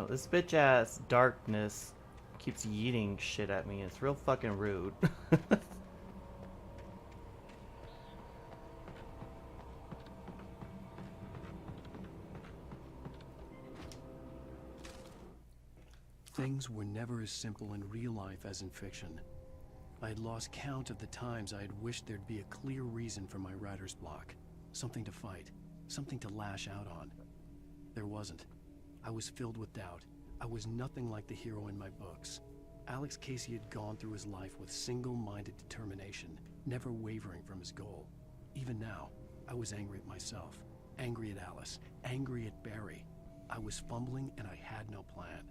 know, this bitch ass darkness keeps yeeting shit at me. It's real fucking rude. Things were never as simple in real life as in fiction. I had lost count of the times I had wished there'd be a clear reason for my writer's block. Something to fight, something to lash out on. There wasn't. I was filled with doubt. I was nothing like the hero in my books. Alex Casey had gone through his life with single-minded determination, never wavering from his goal. Even now, I was angry at myself, angry at Alice, angry at Barry. I was fumbling and I had no plan.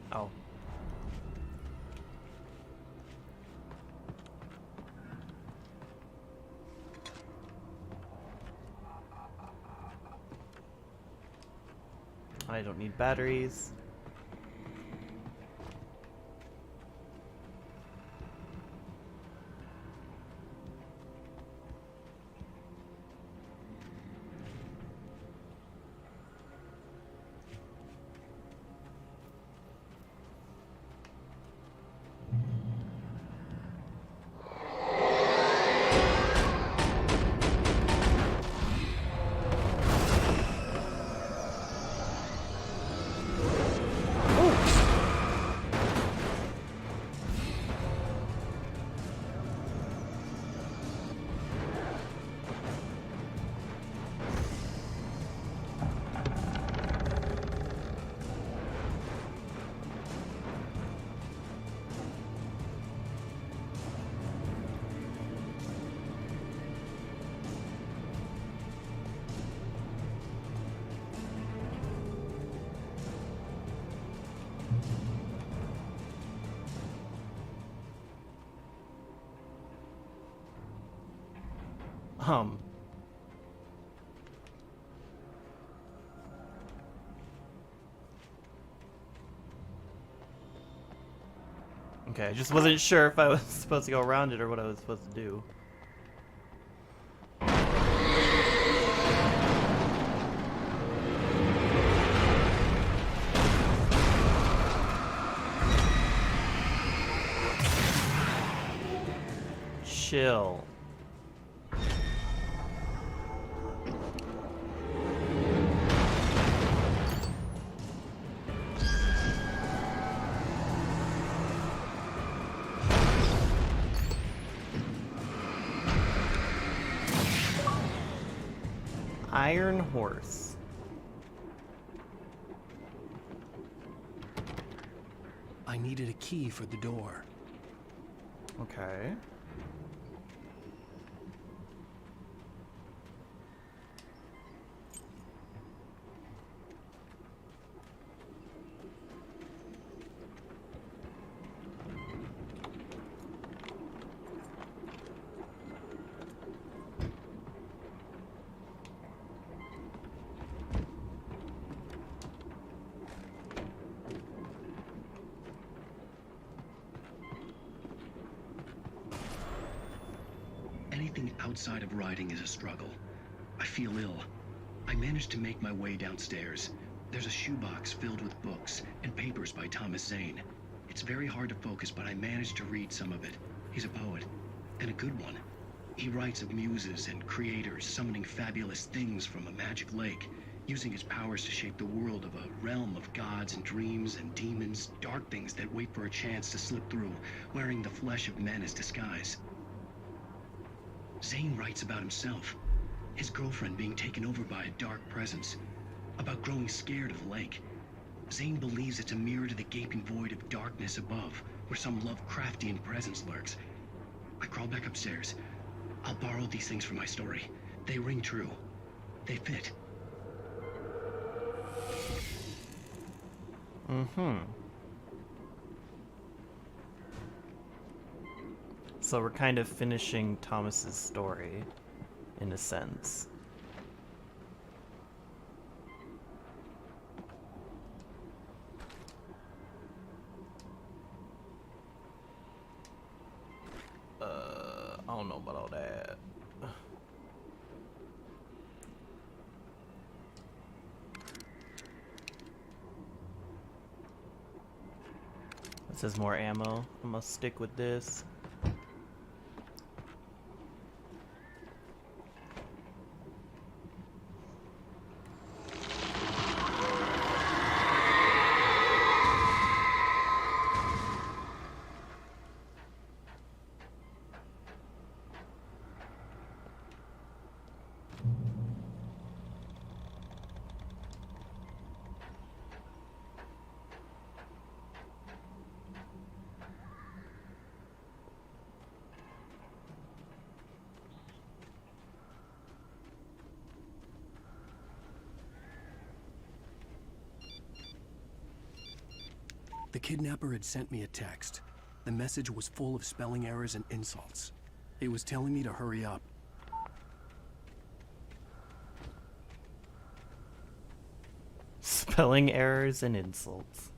Oh. I don't need batteries. Um. Okay, I just wasn't sure if I was supposed to go around it or what I was supposed to do. Chill. Iron Horse. I needed a key for the door. Okay. Anything outside of writing is a struggle. I feel ill. I managed to make my way downstairs. There's a shoebox filled with books and papers by Thomas Zane. It's very hard to focus, but I managed to read some of it. He's a poet, and a good one. He writes of muses and creators summoning fabulous things from a magic lake, using his powers to shape the world of a realm of gods and dreams and demons, dark things that wait for a chance to slip through, wearing the flesh of men as disguise. Zane writes about himself, his girlfriend being taken over by a dark presence, about growing scared of the lake. Zane believes it's a mirror to the gaping void of darkness above, where some Lovecraftian presence lurks. I crawled back upstairs, I'll borrow these things for my story. They ring true. They fit. Mm-hmm. So we're kind of finishing Thomas's story, in a sense. I don't know about all that. It says more ammo. I'm gonna stick with this. The kidnapper had sent me a text. The message was full of spelling errors and insults. It was telling me to hurry up. Spelling errors and insults.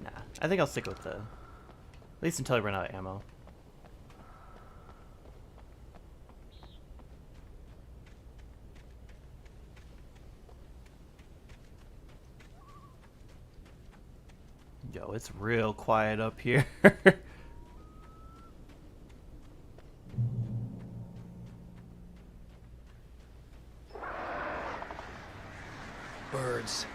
Nah, I think I'll stick with the... At least until I run out of ammo. Yo, it's real quiet up here. Birds.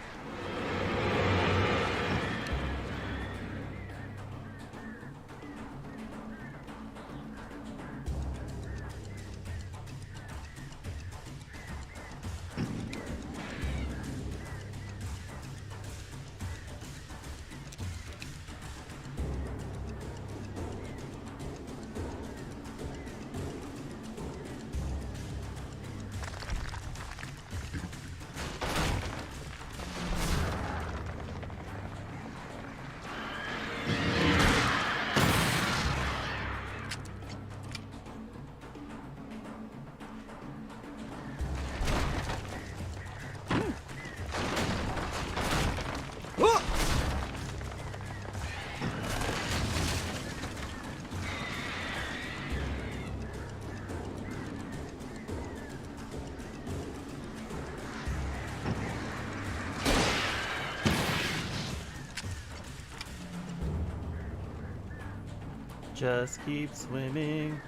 Just keep swimming.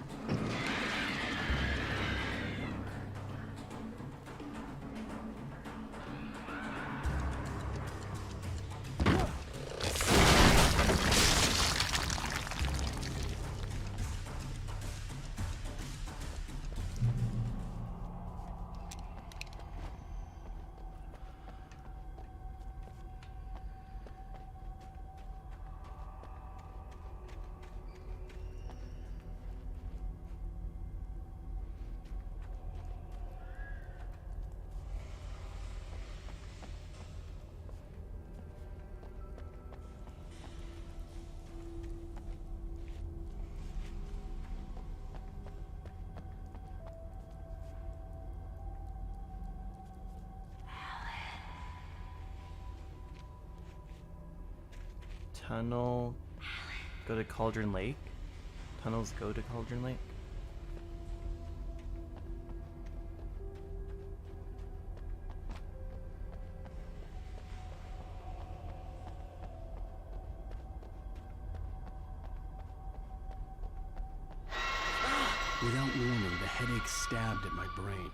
Tunnel. Go to Cauldron Lake. Tunnels go to Cauldron Lake. Without warning, the headache stabbed at my brain.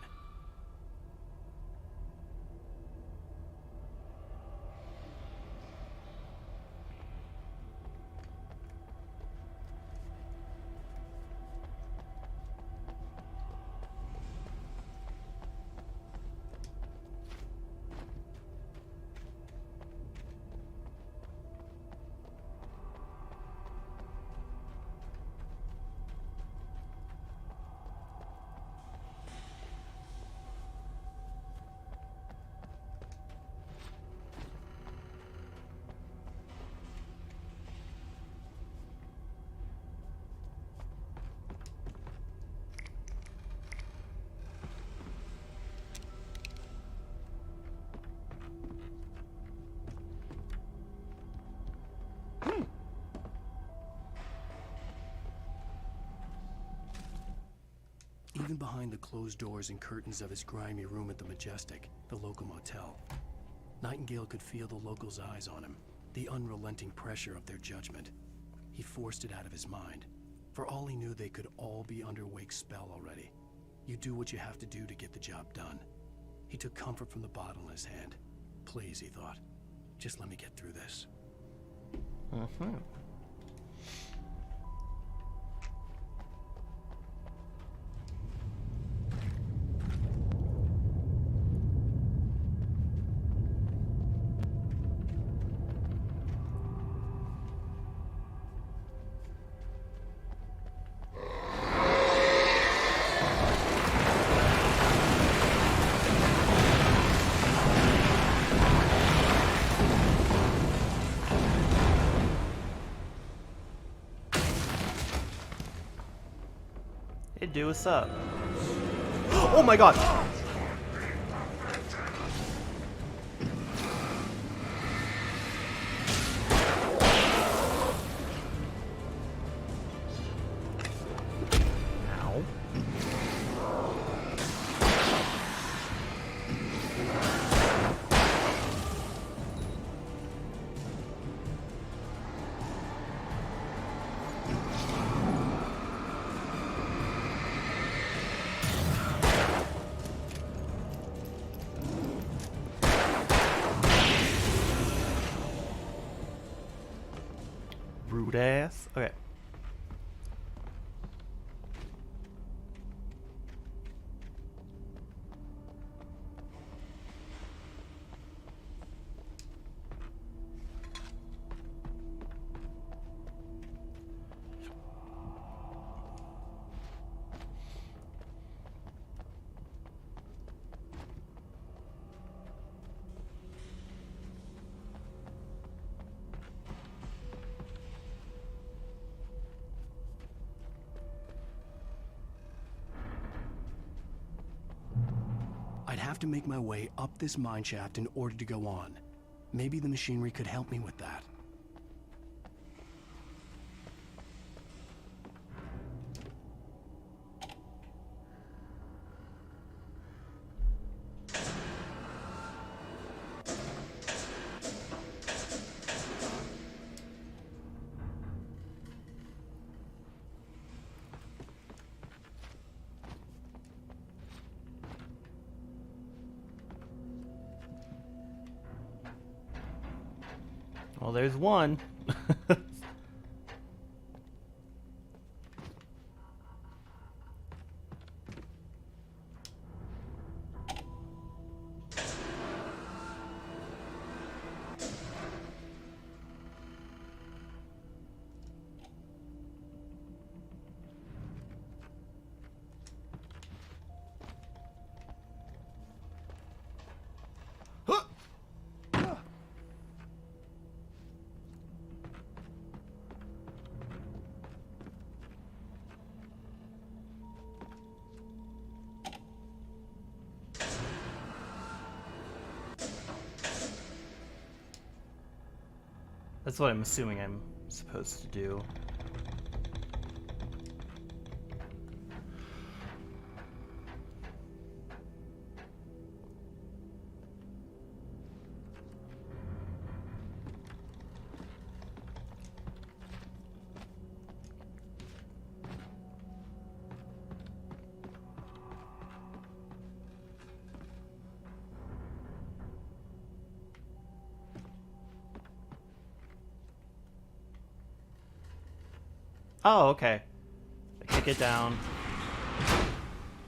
even behind the closed doors and curtains of his grimy room at the Majestic, the local motel. Nightingale could feel the locals' eyes on him, the unrelenting pressure of their judgment. He forced it out of his mind. For all he knew, they could all be under Wake's spell already. You do what you have to do to get the job done. He took comfort from the bottle in his hand. Please, he thought, just let me get through this. Mm-hmm. Hey, dude, what's up? Oh my god! Ow. Rude ass. Okay. I'd have to make my way up this mine shaft in order to go on. Maybe the machinery could help me with that. Well, there's one. That's what I'm assuming I'm supposed to do. Oh, okay. I kick it down.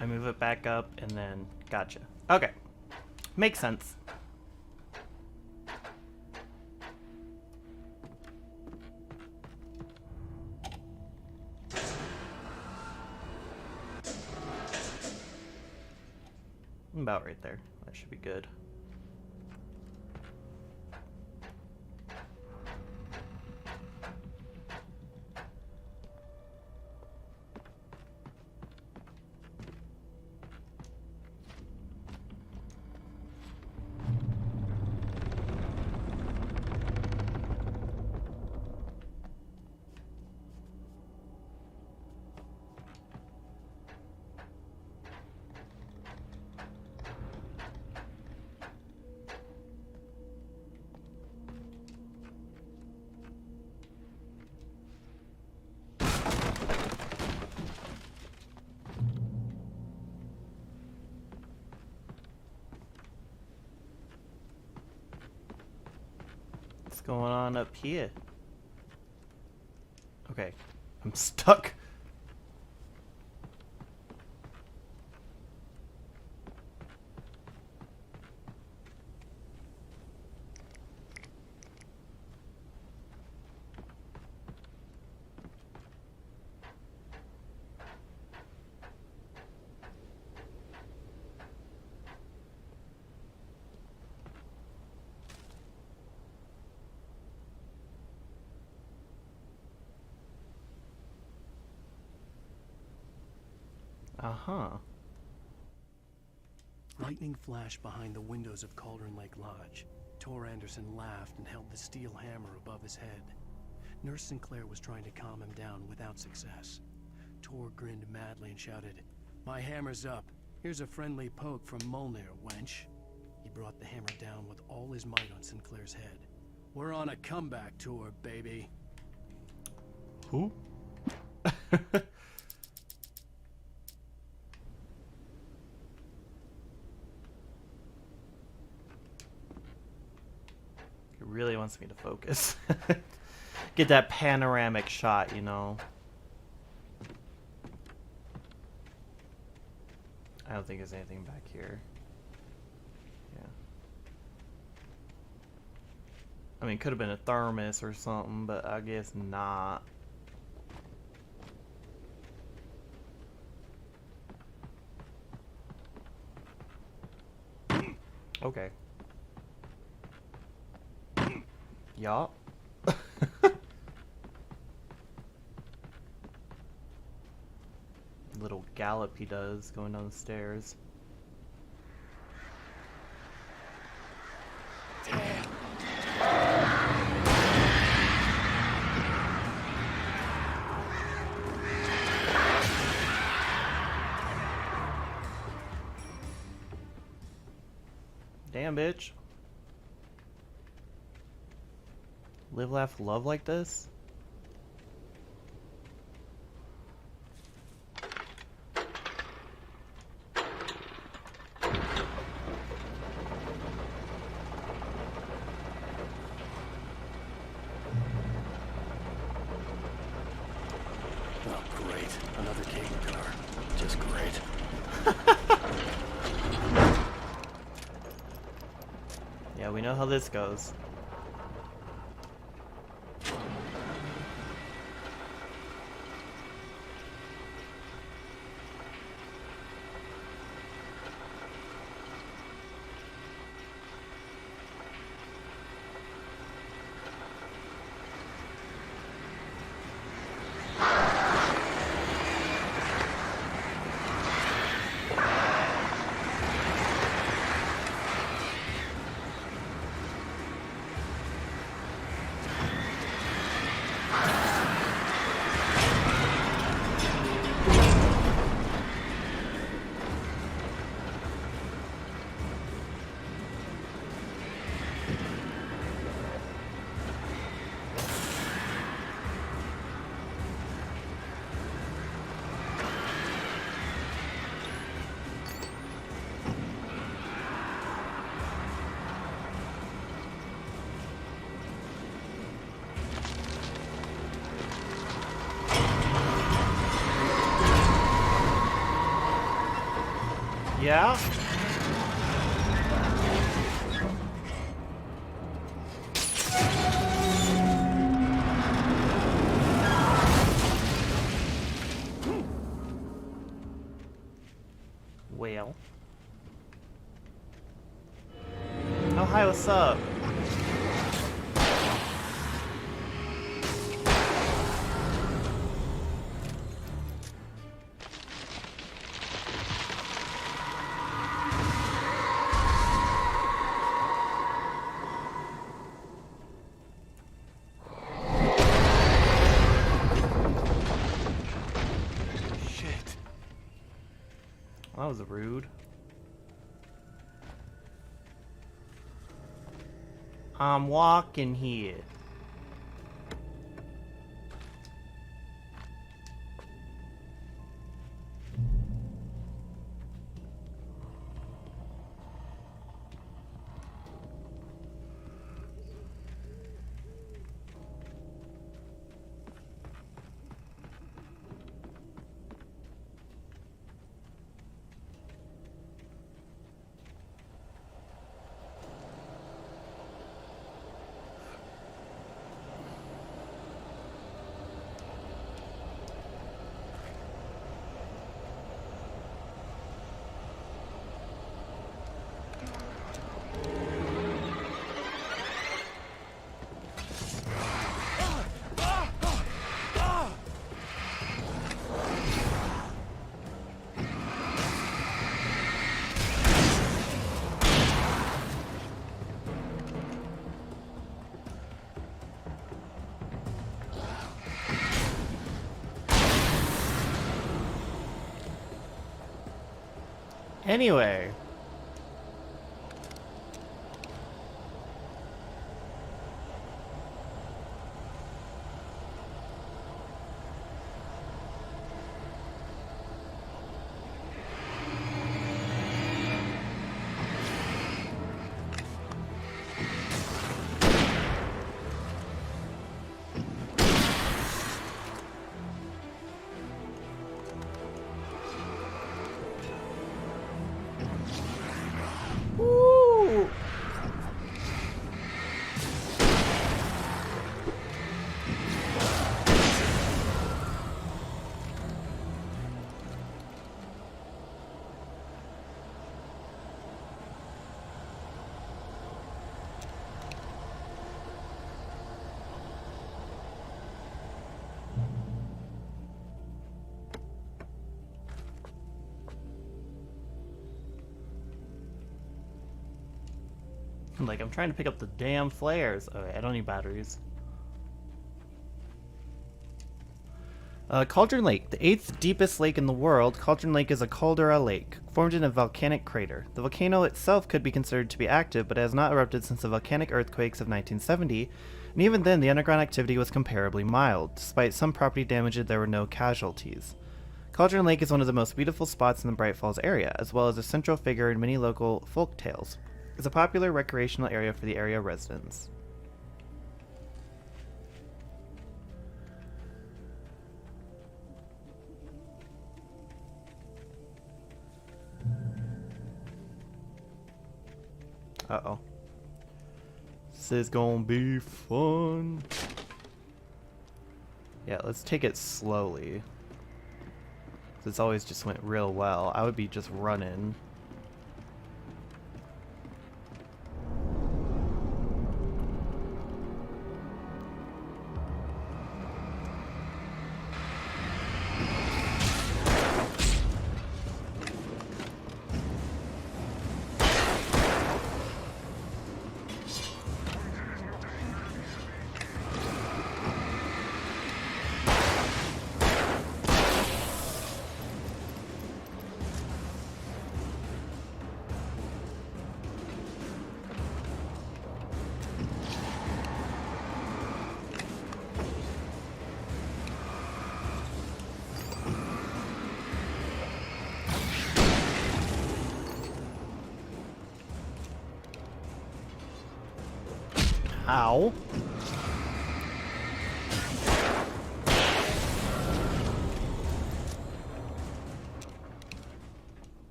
I move it back up, and then... Gotcha. Okay. Makes sense. About right there. That should be good. going on up here? Okay, I'm stuck. Uh-huh. Lightning flashed behind the windows of Cauldron Lake Lodge. Tor Anderson laughed and held the steel hammer above his head. Nurse Sinclair was trying to calm him down without success. Tor grinned madly and shouted, "My hammer's up. Here's a friendly poke from Molnir, wench." He brought the hammer down with all his might on Sinclair's head. "We're on a comeback tour, baby." Who? He really wants me to focus. Get that panoramic shot, you know. I don't think there's anything back here. Yeah. I mean, could have been a thermos or something, but I guess not. Okay. Yup. Little gallop he does going down the stairs. Damn, bitch. Live, laugh, love like this? Oh, great. Another cable car. Just great. Yeah, we know how this goes. Yeah? Well. Oh, hi, what's up? That was rude. I'm walking here. Anyway. Woo! Like, I'm trying to pick up the damn flares. Okay, I don't need batteries. Cauldron Lake, the 8th deepest lake in the world. Cauldron Lake is a caldera lake, formed in a volcanic crater. The volcano itself could be considered to be active, but it has not erupted since the volcanic earthquakes of 1970, and even then the underground activity was comparably mild. Despite some property damage, there were no casualties. Cauldron Lake is one of the most beautiful spots in the Bright Falls area, as well as a central figure in many local folk tales. It's a popular recreational area for the area residents. Uh-oh. This is gonna be fun. Yeah, let's take it slowly. This always just went real well. I would be just running. Ow.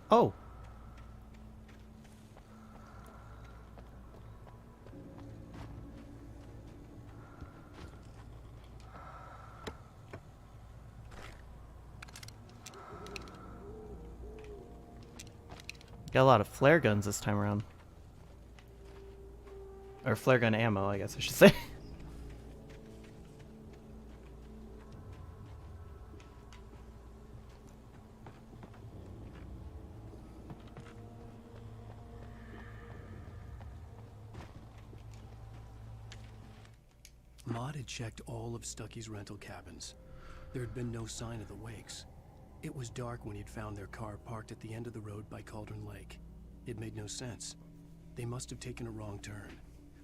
Oh. Got a lot of flare guns this time around. Or flare gun ammo, I guess I should say. Maud had checked all of Stucky's rental cabins. There had been no sign of the wakes. It was dark when he'd found their car parked at the end of the road by Cauldron Lake. It made no sense. They must have taken a wrong turn,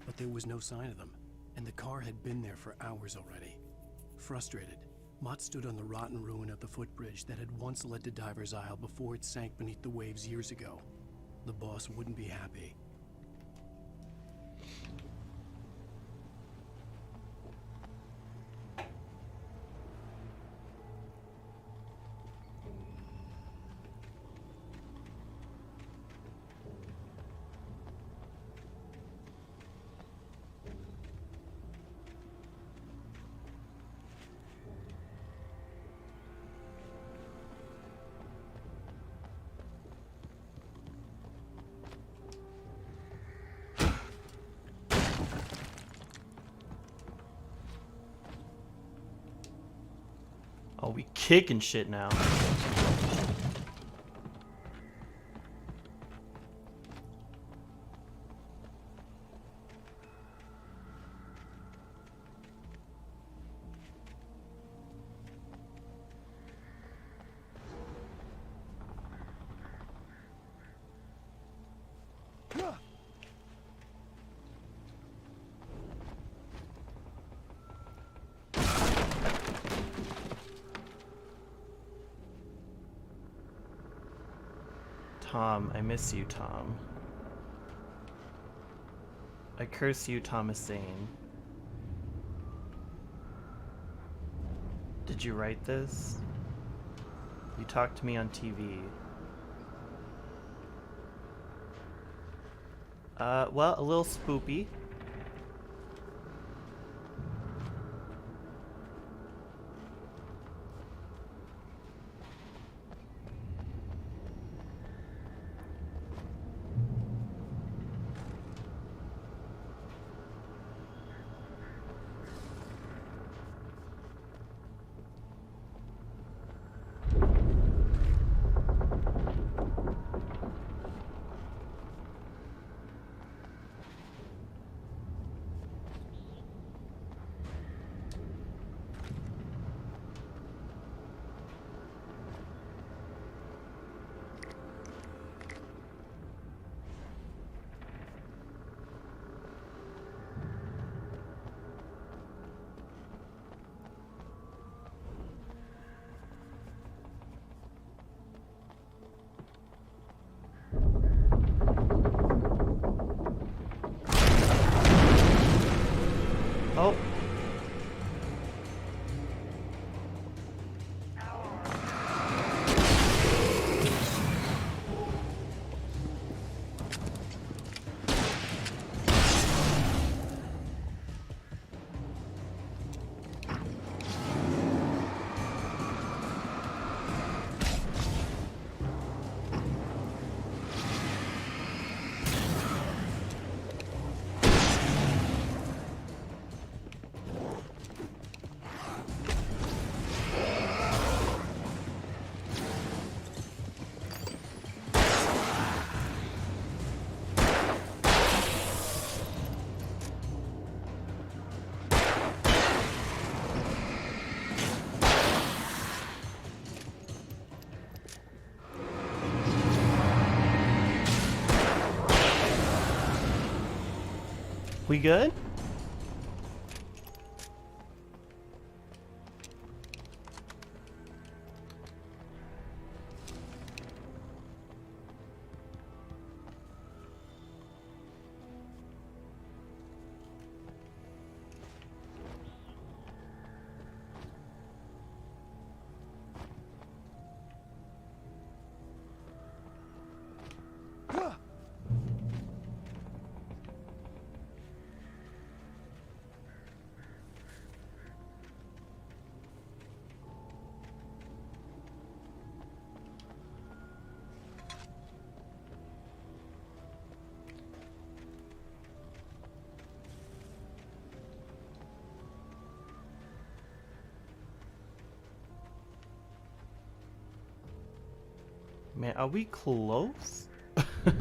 but there was no sign of them, and the car had been there for hours already. Frustrated, Mott stood on the rotten ruin of the footbridge that had once led to Diver's Isle before it sank beneath the waves years ago. The boss wouldn't be happy. Oh, we kicking shit now. Tom, I miss you, Tom. I curse you, Thomas Zane. Did you write this? You talked to me on TV. Well, a little spoopy. Oh. We good? Man, are we close?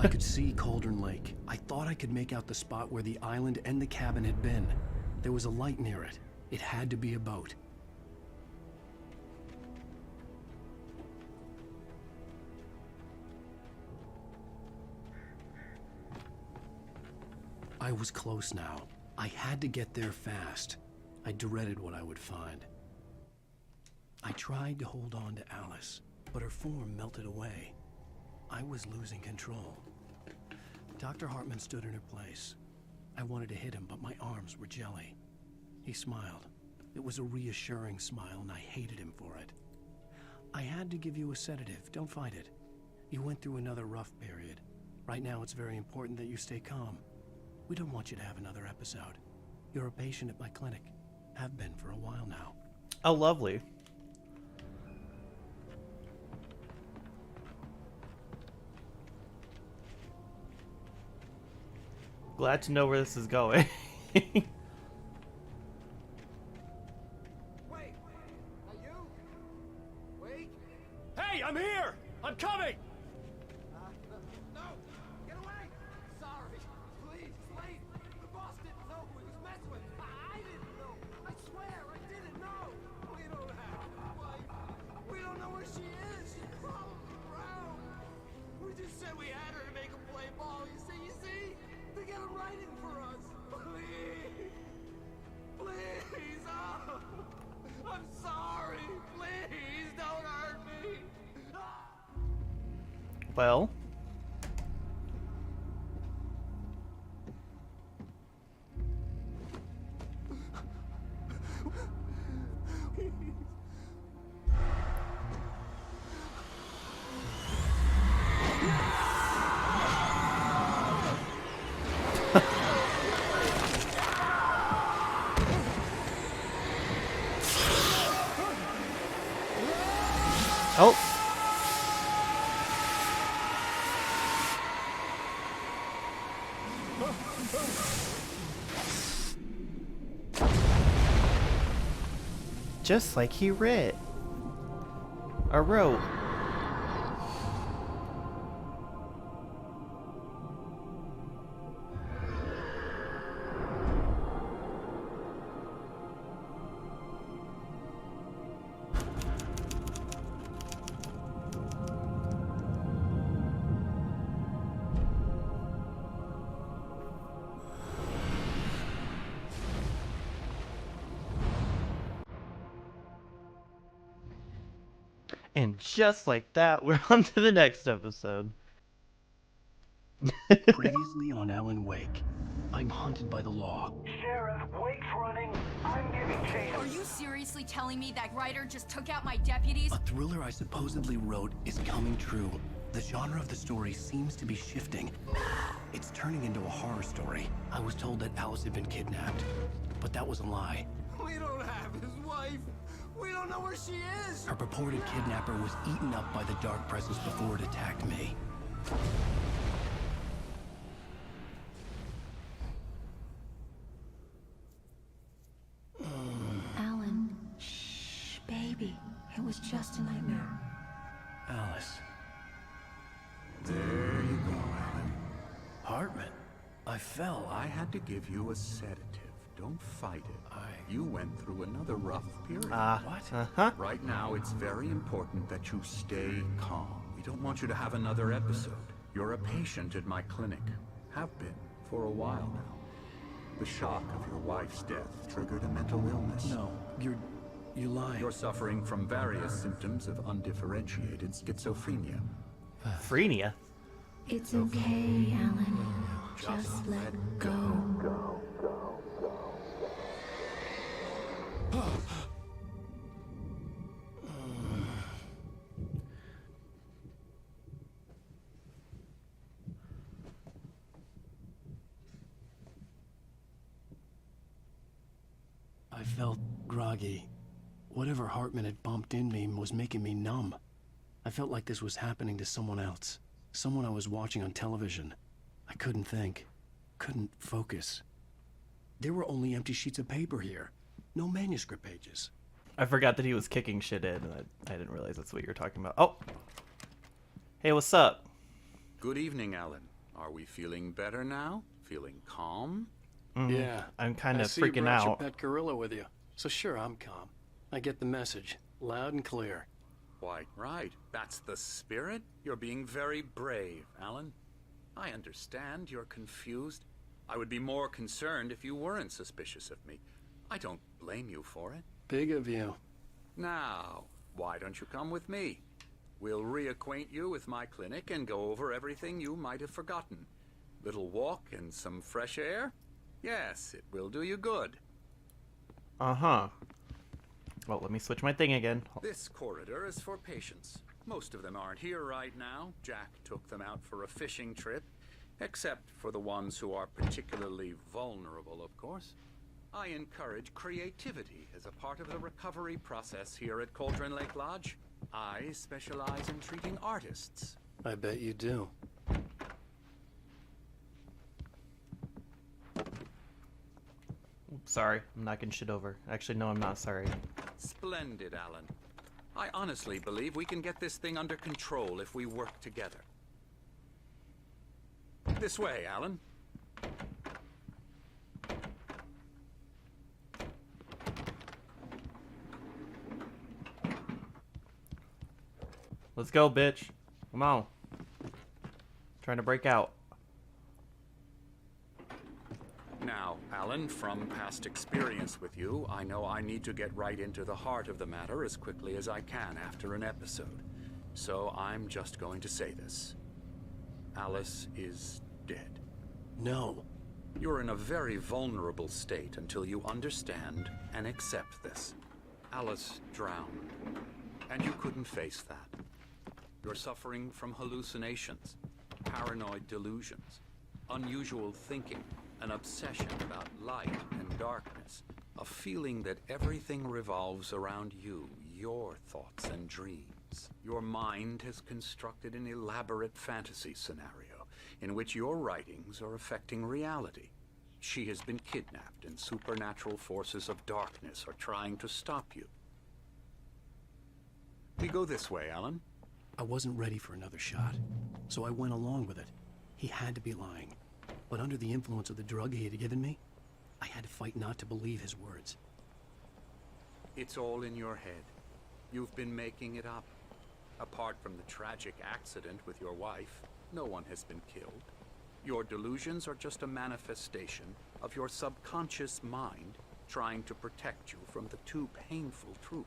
I could see Cauldron Lake. I thought I could make out the spot where the island and the cabin had been. There was a light near it. It had to be a boat. I was close now. I had to get there fast. I dreaded what I would find. I tried to hold on to Alice, but her form melted away. I was losing control. Dr. Hartman stood in her place. I wanted to hit him, but my arms were jelly. He smiled. It was a reassuring smile, and I hated him for it. I had to give you a sedative. Don't fight it. You went through another rough period. Right now, it's very important that you stay calm. We don't want you to have another episode. You're a patient at my clinic. Have been for a while now. Oh, lovely. Glad to know where this is going. Wait! Are you? Wait! Hey, I'm here! I'm coming! No! Get away! Sorry! Please, wait! The boss didn't know who he was messing with! I didn't know! I swear, I didn't know! We don't have a wife! We don't know where she is! She's probably drowned! We just said we had her to make a play ball, you see? They got him writing for us! Please! Please! Oh! I'm sorry! Please don't hurt me! Well, Oh! Just like he writ. Or wrote. And just like that, we're on to the next episode. Previously on Alan Wake, I'm hunted by the law. Sheriff, Wake's running. I'm giving chase. Are you seriously telling me that writer just took out my deputies? A thriller I supposedly wrote is coming true. The genre of the story seems to be shifting. It's turning into a horror story. I was told that Alice had been kidnapped, but that was a lie. We don't have his wife. We don't know where she is. Her purported kidnapper was eaten up by the dark presence before it attacked me. Alan, shh, baby. It was just a nightmare. Alice. There you go, Alan. Hartman. I fell. I had to give you a sedative. Don't fight it. You went through another rough period. What? Uh-huh. Right now, it's very important that you stay calm. We don't want you to have another episode. You're a patient at my clinic. Have been for a while now. The shock of your wife's death triggered a mental illness. No, you're lying. You're suffering from various symptoms of undifferentiated schizophrenia. Frenia. It's okay, Alan. Just let go. I felt groggy. Whatever Hartman had bumped in me was making me numb. I felt like this was happening to someone else. Someone I was watching on television. I couldn't think. Couldn't focus. There were only empty sheets of paper here. No manuscript pages. I forgot that he was kicking shit in, and I didn't realize that's what you were talking about. Oh! Hey, what's up? Good evening, Alan. Are we feeling better now? Feeling calm? Yeah. I'm kind I of see you freaking brought your out. pet gorilla with you. So sure, I'm calm. I get the message. Loud and clear. Why, right. That's the spirit. You're being very brave, Alan. I understand you're confused. I would be more concerned if you weren't suspicious of me. I don't blame you for it. Big of you. Now, why don't you come with me? We'll reacquaint you with my clinic and go over everything you might have forgotten. Little walk and some fresh air? Yes, it will do you good. Uh-huh. Well, let me switch my thing again. This corridor is for patients. Most of them aren't here right now. Jack took them out for a fishing trip, except for the ones who are particularly vulnerable, of course. I encourage creativity as a part of the recovery process here at Cauldron Lake Lodge. I specialize in treating artists. I bet you do. Oops, sorry, I'm knocking shit over. Actually, no, I'm not sorry. Splendid, Alan. I honestly believe we can get this thing under control if we work together. This way, Alan. Let's go, bitch. Come on. Trying to break out. Now, Alan, from past experience with you, I know I need to get right into the heart of the matter as quickly as I can after an episode. So I'm just going to say this. Alice is dead. No. You're in a very vulnerable state until you understand and accept this. Alice drowned, and you couldn't face that. You're suffering from hallucinations, paranoid delusions, unusual thinking, an obsession about light and darkness, a feeling that everything revolves around you, your thoughts and dreams. Your mind has constructed an elaborate fantasy scenario in which your writings are affecting reality. She has been kidnapped, and supernatural forces of darkness are trying to stop you. We go this way, Alan. I wasn't ready for another shot, so I went along with it. He had to be lying. But under the influence of the drug he had given me, I had to fight not to believe his words. It's all in your head. You've been making it up. Apart from the tragic accident with your wife, no one has been killed. Your delusions are just a manifestation of your subconscious mind trying to protect you from the too painful truth.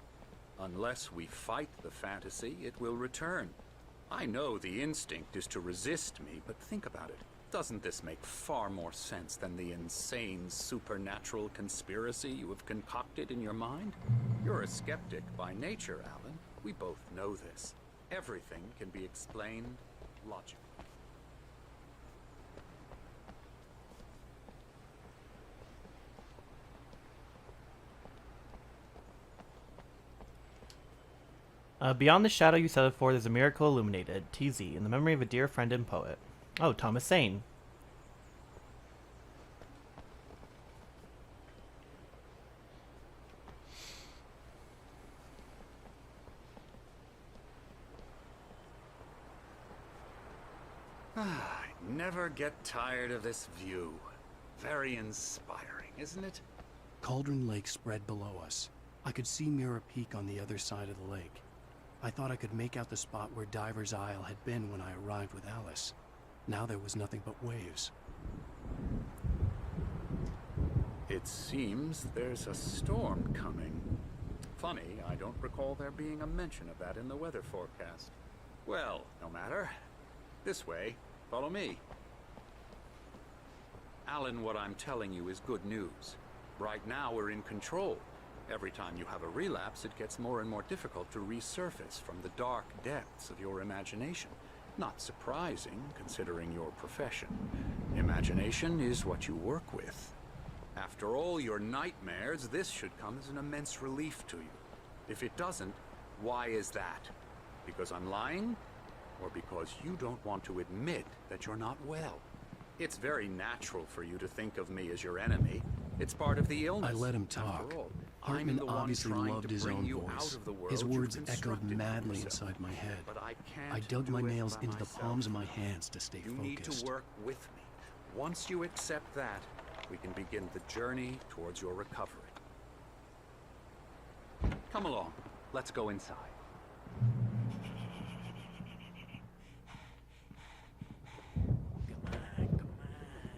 Unless we fight the fantasy, it will return. I know the instinct is to resist me, but think about it. Doesn't this make far more sense than the insane supernatural conspiracy you have concocted in your mind? You're a skeptic by nature, Alan. We both know this. Everything can be explained logically. Beyond the shadow you settled for, there's a miracle illuminated. TZ, in the memory of a dear friend and poet. Oh, Thomas Sane. I never get tired of this view. Very inspiring, isn't it? Cauldron Lake spread below us. I could see Mirror Peak on the other side of the lake. I thought I could make out the spot where Diver's Isle had been when I arrived with Alice. Now there was nothing but waves. It seems there's a storm coming. Funny, I don't recall there being a mention of that in the weather forecast. Well, no matter. This way. Follow me. Alan, what I'm telling you is good news. Right now, we're in control. Every time you have a relapse, it gets more and more difficult to resurface from the dark depths of your imagination. Not surprising, considering your profession. Imagination is what you work with. After all your nightmares, this should come as an immense relief to you. If it doesn't, why is that? Because I'm lying? Or because you don't want to admit that you're not well? It's very natural for you to think of me as your enemy. It's part of the illness. I let him talk. After all, Hartman I'm the one obviously trying loved to his bring own you out voice. of the world His you've words echoed constructed for madly yourself. inside my head. But I can't I dug my do it nails by into the myself. palms of my hands to stay You need focused. to work with me. Once you accept that, we can begin the journey towards your recovery. Come along. Let's go inside.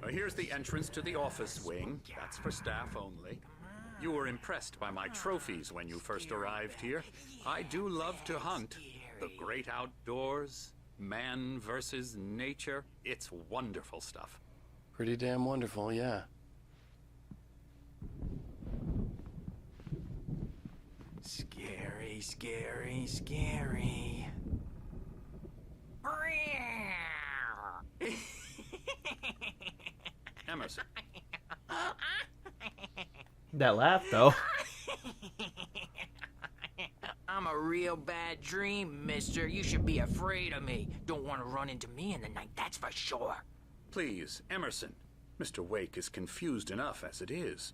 Here's the entrance to the office wing. That's for staff only. You were impressed by my trophies when you first arrived here. I do love to hunt. The great outdoors, man versus nature. It's wonderful stuff. Pretty damn wonderful, yeah. Scary, scary, scary. Emerson. That laugh, though. I'm a real bad dream, mister. You should be afraid of me. Don't want to run into me in the night, that's for sure. Please, Emerson. Mr. Wake is confused enough as it is.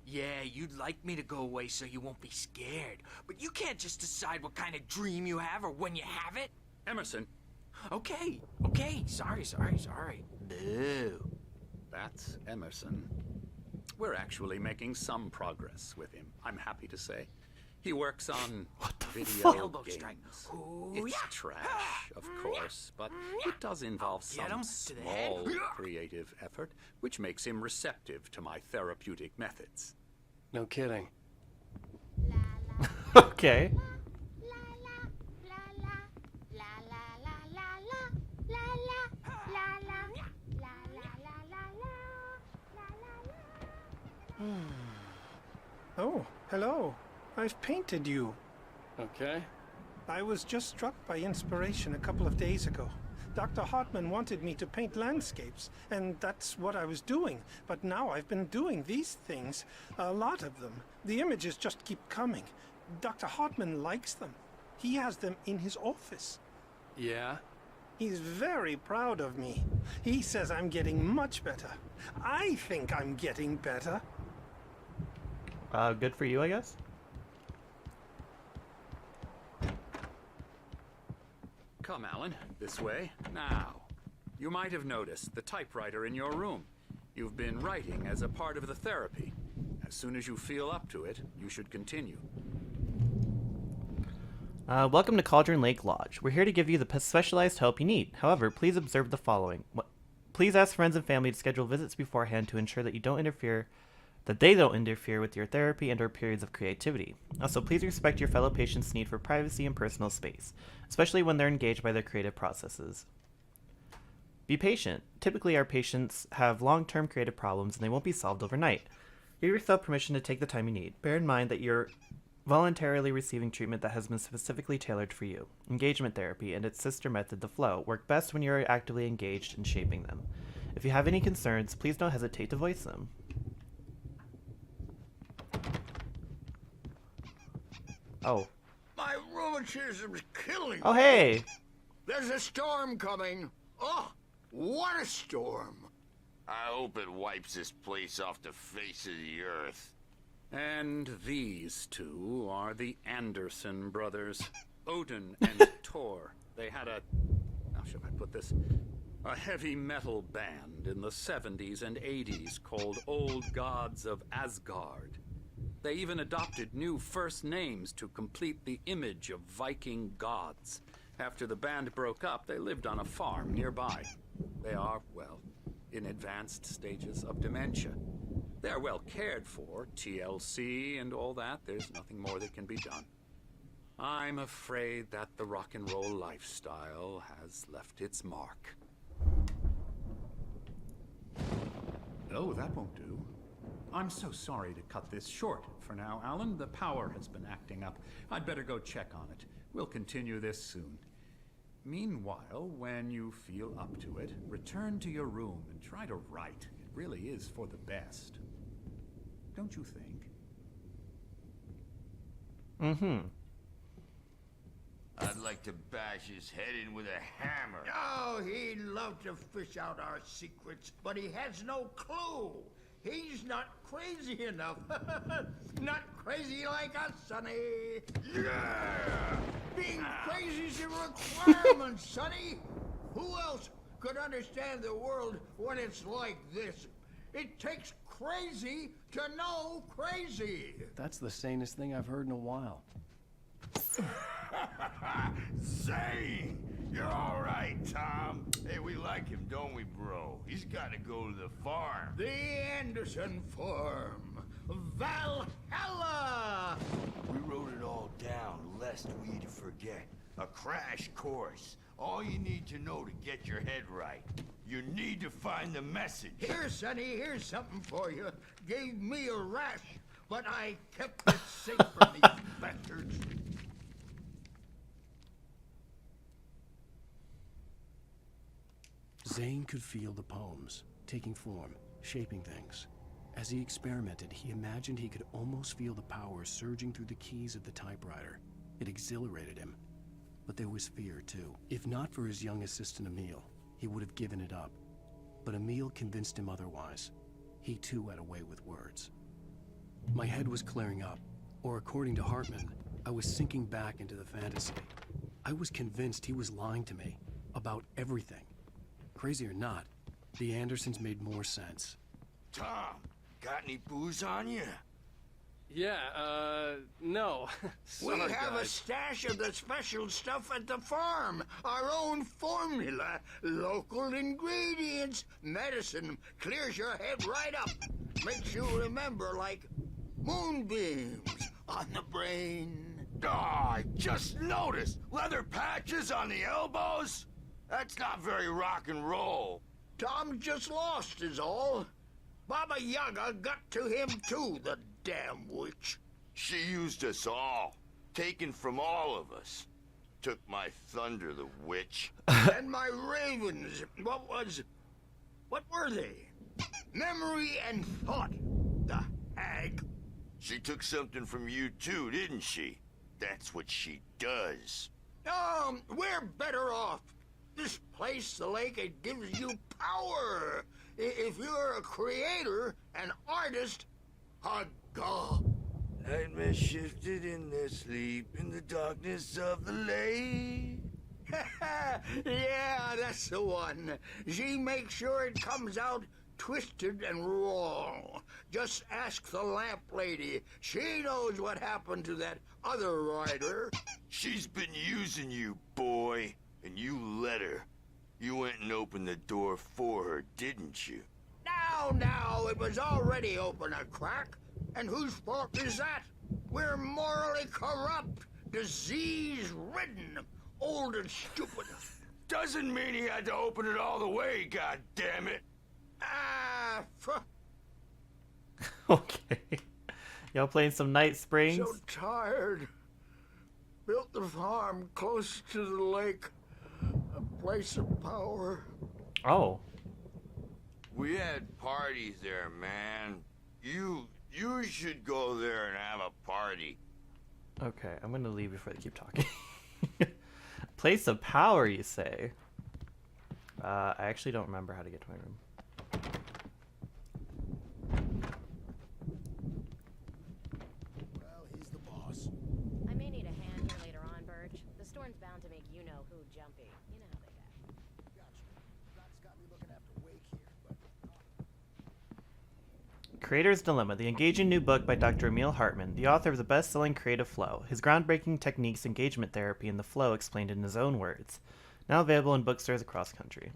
Yeah, you'd like me to go away so you won't be scared. But you can't just decide what kind of dream you have or when you have it. Emerson. Okay, sorry. Boo. That's Emerson. We're actually making some progress with him, I'm happy to say. He works on video Elbow games. strike. Ooh, It's yeah. trash, of course, but it does involve Get him some to the head. small creative effort, which makes him receptive to my therapeutic methods. No kidding. Okay. Oh, hello. I've painted you. Okay. I was just struck by inspiration a couple of days ago. Dr. Hartman wanted me to paint landscapes, and that's what I was doing. But now I've been doing these things, a lot of them. The images just keep coming. Dr. Hartman likes them. He has them in his office. Yeah? He's very proud of me. He says I'm getting much better. I think I'm getting better. Good for you, I guess? Come, Alan, this way. Now, you might have noticed the typewriter in your room. You've been writing as a part of the therapy. As soon as you feel up to it, you should continue. Welcome to Cauldron Lake Lodge. We're here to give you the specialized help you need. However, please observe the following. Please ask friends and family to schedule visits beforehand to ensure that they don't interfere with your therapy and/or periods of creativity. Also, please respect your fellow patients' need for privacy and personal space, especially when they're engaged by their creative processes. Be patient. Typically, our patients have long-term creative problems and they won't be solved overnight. Give yourself permission to take the time you need. Bear in mind that you're voluntarily receiving treatment that has been specifically tailored for you. Engagement therapy and its sister method, the flow, work best when you're actively engaged in shaping them. If you have any concerns, please don't hesitate to voice them. Oh. My rheumatism's killing me. Oh, hey! There's a storm coming. Oh, what a storm. I hope it wipes this place off the face of the earth. And these two are the Anderson brothers, Odin and Tor. They had how should I put this? A heavy metal band in the 70s and 80s called Old Gods of Asgard. They even adopted new first names to complete the image of Viking gods. After the band broke up, they lived on a farm nearby. They are, well, in advanced stages of dementia. They're well cared for, TLC and all that. There's nothing more that can be done. I'm afraid that the rock and roll lifestyle has left its mark. Oh, that won't do. I'm so sorry to cut this short for now, Alan. The power has been acting up. I'd better go check on it. We'll continue this soon. Meanwhile, when you feel up to it, return to your room and try to write. It really is for the best. Don't you think? Mm-hmm. I'd like to bash his head in with a hammer. Oh, he'd love to fish out our secrets, but he has no clue. He's not crazy enough. Not crazy like us, Sonny. Yeah! Being crazy's a requirement, Sonny. Who else could understand the world when it's like this? It takes crazy to know crazy. That's the sanest thing I've heard in a while. Zane! You're all right, Tom. Hey, we like him, don't we, bro? He's got to go to the farm. The Anderson farm. Valhalla! We wrote it all down, lest we forget. A crash course. All you need to know to get your head right. You need to find the message. Here, Sonny, here's something for you. Gave me a rash, but I kept it safe from these bastards. Zane could feel the poems, taking form, shaping things. As he experimented, he imagined he could almost feel the power surging through the keys of the typewriter. It exhilarated him. But there was fear, too. If not for his young assistant, Emil, he would have given it up. But Emil convinced him otherwise. He, too, had a way with words. My head was clearing up, or according to Hartman, I was sinking back into the fantasy. I was convinced he was lying to me about everything. Crazy or not, the Andersons made more sense. Tom, got any booze on you? Yeah, no. We have a stash of the special stuff at the farm. Our own formula. Local ingredients. Medicine clears your head right up. Makes you remember like moonbeams on the brain. Oh, I just noticed. Leather patches on the elbows? That's not very rock and roll. Tom just lost is all. Baba Yaga got to him too, the damn witch. She used us all. Taken from all of us. Took my thunder, the witch. And my ravens. What were they? Memory and thought. The hag. She took something from you too, didn't she? That's what she does. We're better off. This place, the lake, it gives you power. If you're a creator, an artist, a god. Nightmare shifted in their sleep in the darkness of the lake. Yeah, that's the one. She makes sure it comes out twisted and wrong. Just ask the lamp lady. She knows what happened to that other rider. She's been using you, boy, and you let her. You went and opened the door for her, didn't you? Now, it was already open a crack. And whose fault is that? We're morally corrupt, disease-ridden, old and stupid. Doesn't mean he had to open it all the way, goddammit. Okay. Y'all playing some Night Springs? So tired. Built the farm close to the lake. A place of power. Oh. We had parties there, man. You should go there and have a party. Okay, I'm gonna leave before they keep talking. Place of power, you say? I actually don't remember how to get to my room. Well, he's the boss. I may need a hand here later on, Birch. The storm's bound to make you-know-who jumpy. You know how they get. Gotcha. Doc's got me looking after Wake here, but... Creator's Dilemma, the engaging new book by Dr. Emil Hartman, the author of the best-selling Creative Flow. His groundbreaking techniques, engagement therapy, and the flow explained in his own words. Now available in bookstores across country.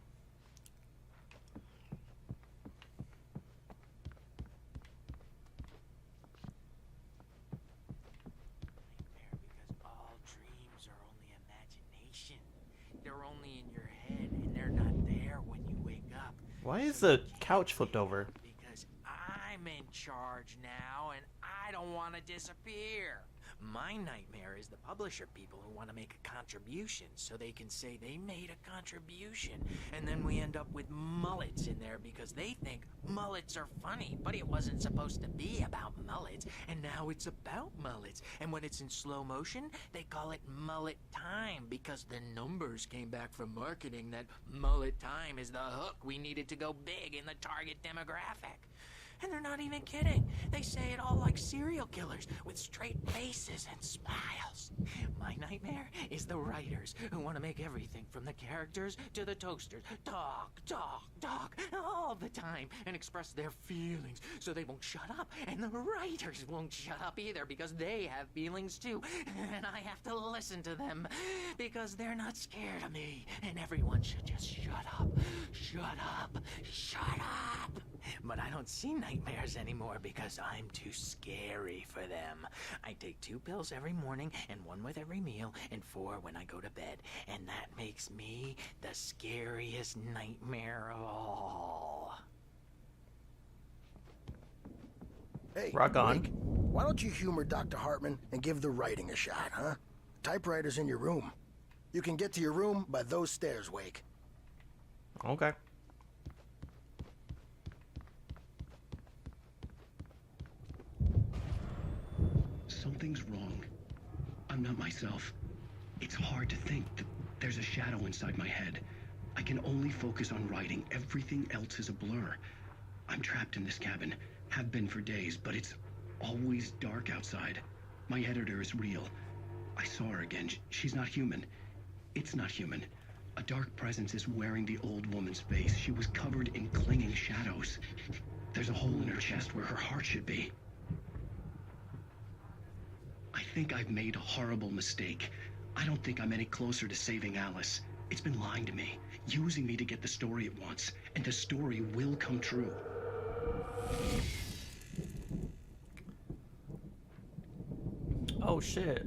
Because all dreams are only imagination. They're only in your head, and they're not there when you wake up. Why is the couch flipped over? Because I'm in charge now, and I don't want to disappear. My nightmare is the publisher people who want to make a contribution so they can say they made a contribution. And then we end up with mullets in there because they think mullets are funny. But it wasn't supposed to be about mullets. And now it's about mullets. And when it's in slow motion, they call it mullet time because the numbers came back from marketing that mullet time is the hook we needed to go big in the target demographic. And they're not even kidding. They say it all like serial killers with straight faces and smiles. My nightmare is the writers who want to make everything from the characters to the toasters talk all the time and express their feelings so they won't shut up. And the writers won't shut up either because they have feelings too. And I have to listen to them because they're not scared of me. And everyone should just shut up. Shut up. Shut up. But I don't see nightmares anymore because I'm too scary for them. I take 2 pills every morning and 1 with every meal and 4 when I go to bed. And that makes me the scariest nightmare of all. Hey, Rock on. Wake, why don't you humor Dr. Hartman and give the writing a shot, huh? Typewriter's in your room. You can get to your room by those stairs, Wake. Okay. Something's wrong. I'm not myself. It's hard to think that there's a shadow inside my head. I can only focus on writing. Everything else is a blur. I'm trapped in this cabin. Have been for days, but it's always dark outside. My editor is real. I saw her again. She's not human. It's not human. A dark presence is wearing the old woman's face. She was covered in clinging shadows. There's a hole in her chest where her heart should be. I think I've made a horrible mistake. I don't think I'm any closer to saving Alice. It's been lying to me, using me to get the story it wants, and the story will come true. Oh shit.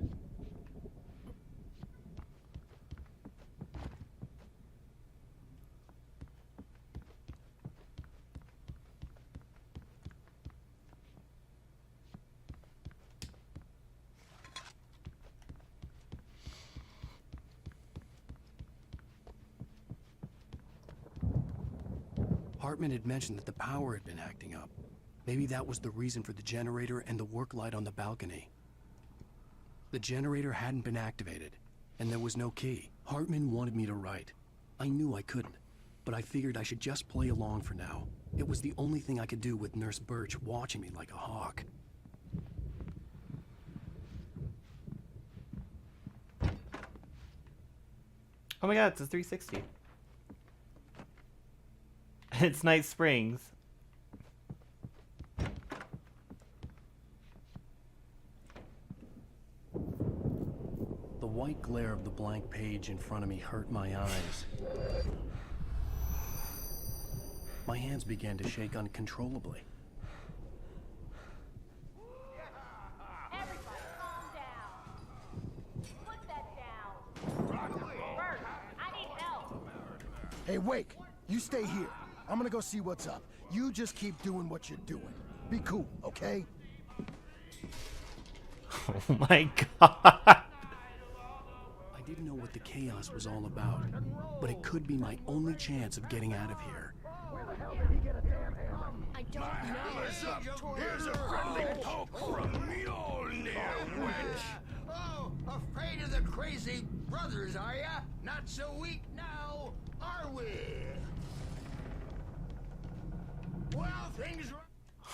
Hartman had mentioned that the power had been acting up. Maybe that was the reason for the generator and the work light on the balcony. The generator hadn't been activated, and there was no key. Hartman wanted me to write. I knew I couldn't, but I figured I should just play along for now. It was the only thing I could do with Nurse Birch watching me like a hawk. Oh my god, it's a 360. It's Night Springs. The white glare of the blank page in front of me hurt my eyes. My hands began to shake uncontrollably. Everybody, calm down. Put that down. Bert, I need help. Hey, Wake, you stay here. I'm gonna go see what's up. You just keep doing what you're doing. Be cool, okay? Oh my god. I didn't know what the chaos was all about, but it could be my only chance of getting out of here. I don't know. Here's a friendly poke from Mjolnir, wench. Oh, afraid of the crazy brothers, are ya? Not so weak now, are we? Well, things...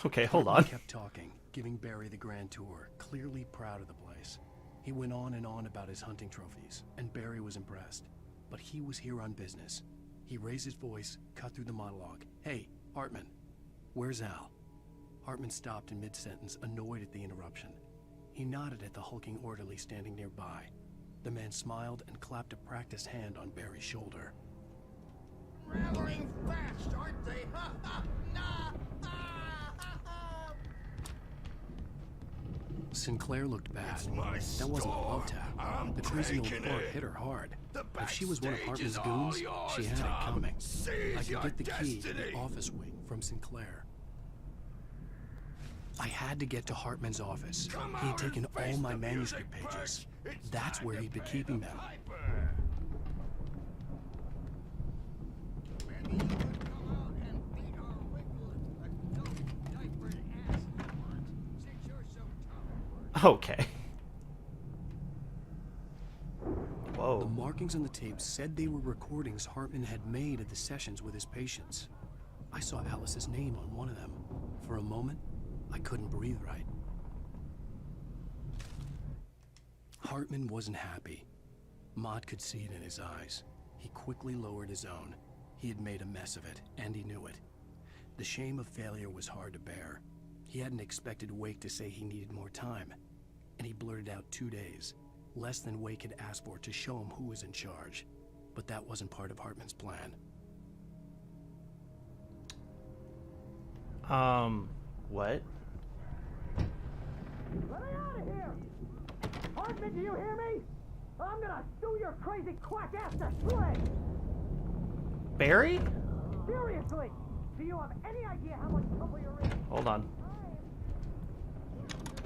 Okay, hold on. He kept talking, giving Barry the grand tour, clearly proud of the place. He went on and on about his hunting trophies, and Barry was impressed. But he was here on business. He raised his voice, cut through the monologue. Hey, Hartman, where's Al? Hartman stopped in mid-sentence, annoyed at the interruption. He nodded at the hulking orderly standing nearby. The man smiled and clapped a practiced hand on Barry's shoulder. Traveling fast, aren't they? Ha ha! Nah! Sinclair looked bad. That wasn't a love tap. The crazy old fart hit her hard. If she was one of Hartman's goons, she had it coming. I could get the key to the office wing from Sinclair. I had to get to Hartman's office. He had taken all my manuscript pages. That's where he'd been keeping them. Okay. Whoa. The markings on the tape said they were recordings Hartman had made of the sessions with his patients. I saw Alice's name on one of them. For a moment, I couldn't breathe right. Hartman wasn't happy. Maude could see it in his eyes. He quickly lowered his own. He had made a mess of it, and he knew it. The shame of failure was hard to bear. He hadn't expected Wake to say he needed more time, and he blurted out 2 days, less than Wake had asked for, to show him who was in charge. But that wasn't part of Hartman's plan. What? Let me out of here! Hartman, do you hear me? I'm gonna sue your crazy quack ass to shreds! Barry? Seriously! Do you have any idea how much trouble you're in? Hold on.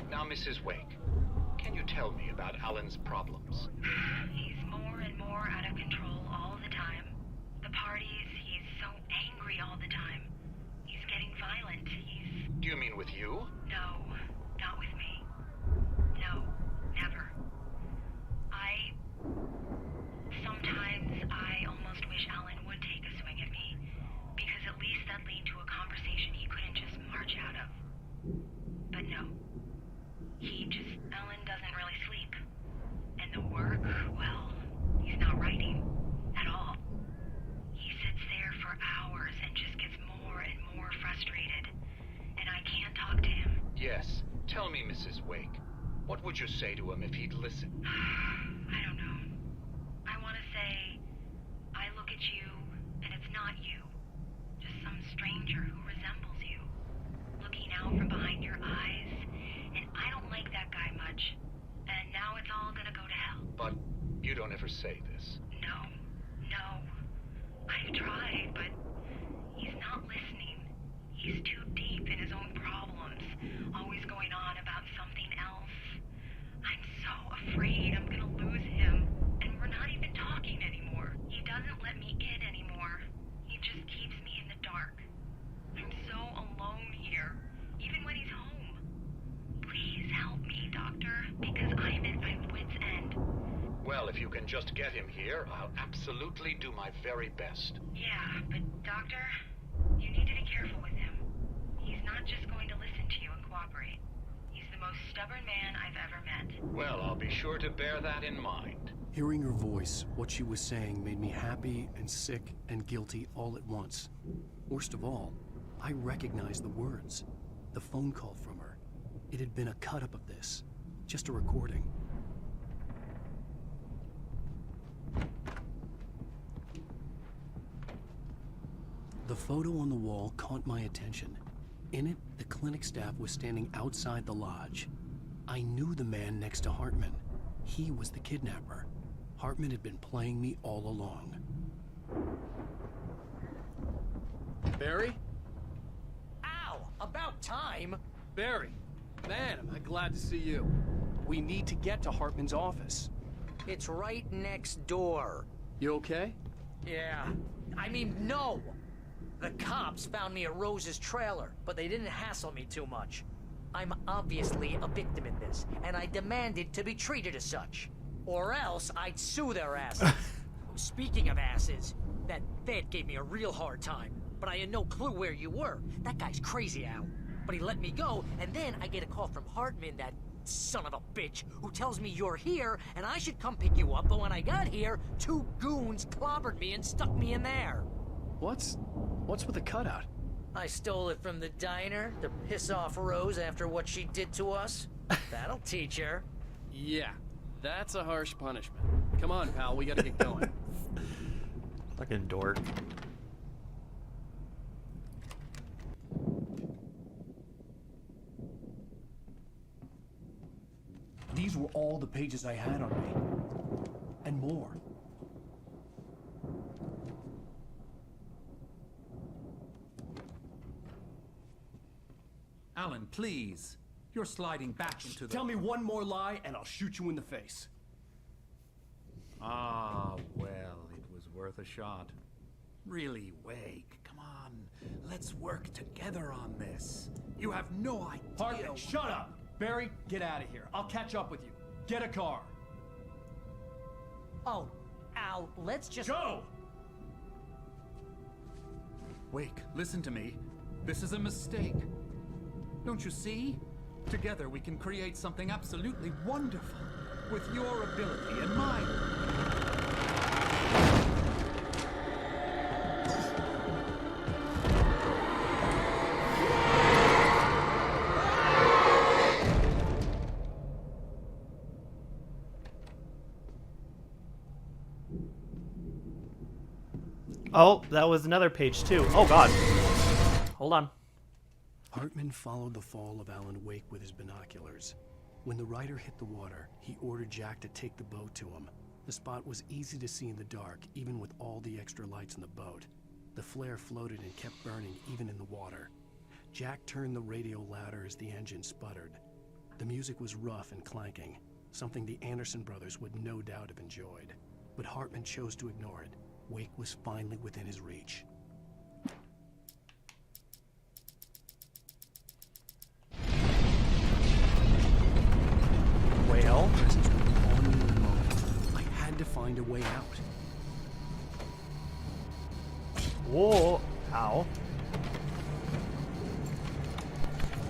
Now, Mrs. Wake, can you tell me about Alan's problems? He's more and more out of control all the time. The parties, he's so angry all the time. He's getting violent. Do you mean with you? No, not with me. No, never. Sometimes I almost wish Alan would take a swing at me, because at least that lead to a conversation he couldn't just march out of. But no. Alan doesn't really sleep. And the work, well, he's not writing at all. He sits there for hours and just gets more and more frustrated. And I can't talk to him. Yes. Tell me, Mrs. Wake. What would you say to him if he'd listen? I don't know. I want to say, I look at you, and it's not you. Just some stranger who resembles you. Looking out from behind your eyes. And I don't like that guy much. And now it's all gonna go to hell. But you don't ever say this. No. I've tried, but he's not listening. He's too deep in his own problems, always going on about something else. I'm so afraid I'm gonna lose him, and we're not even talking anymore. He doesn't let me in anymore. He just keeps me in the dark. I'm so alone here, even when he's home. Please help me, Doctor, because I'm in my Well, if you can just get him here, I'll absolutely do my very best. Yeah, but Doctor, you need to be careful with him. He's not just going to listen to you and cooperate. He's the most stubborn man I've ever met. Well, I'll be sure to bear that in mind. Hearing her voice, what she was saying made me happy and sick and guilty all at once. Worst of all, I recognized the words. The phone call from her. It had been a cut-up of this. Just a recording. The photo on the wall caught my attention. In it, the clinic staff was standing outside the lodge. I knew the man next to Hartman. He was the kidnapper. Hartman had been playing me all along. Barry? Ow! About time! Barry! Man, am I glad to see you. We need to get to Hartman's office. It's right next door. You okay? Yeah. I mean, no! The cops found me at Rose's trailer, but they didn't hassle me too much. I'm obviously a victim in this, and I demanded to be treated as such. Or else I'd sue their asses. Speaking of asses, that vet gave me a real hard time, but I had no clue where you were. That guy's crazy, Al. But he let me go, and then I get a call from Hartman, that son of a bitch, who tells me you're here, and I should come pick you up, but when I got here, 2 goons clobbered me and stuck me in there. What's with the cutout? I stole it from the diner to piss off Rose after what she did to us. That'll teach her. Yeah, that's a harsh punishment. Come on, pal, we gotta get going. Fucking dork. These were all the pages I had on me. And more. Alan, please. You're sliding back into the... Tell me one more lie and I'll shoot you in the face. Ah, well, it was worth a shot. Really, Wake, come on. Let's work together on this. You have no idea... Hartman, shut up! Barry, get out of here. I'll catch up with you. Get a car. Oh, Al, let's just... Go! Wake, listen to me. This is a mistake. Don't you see? Together we can create something absolutely wonderful. With your ability and mine. Oh, that was another page too. Oh god. Hold on. Hartman followed the fall of Alan Wake with his binoculars. When the rider hit the water, he ordered Jack to take the boat to him. The spot was easy to see in the dark, even with all the extra lights in the boat. The flare floated and kept burning even in the water. Jack turned the radio louder as the engine sputtered. The music was rough and clanking, something the Anderson brothers would no doubt have enjoyed. But Hartman chose to ignore it. Wake was finally within his reach. Well, presence would be on me in a moment. I had to find a way out. Whoa. Ow.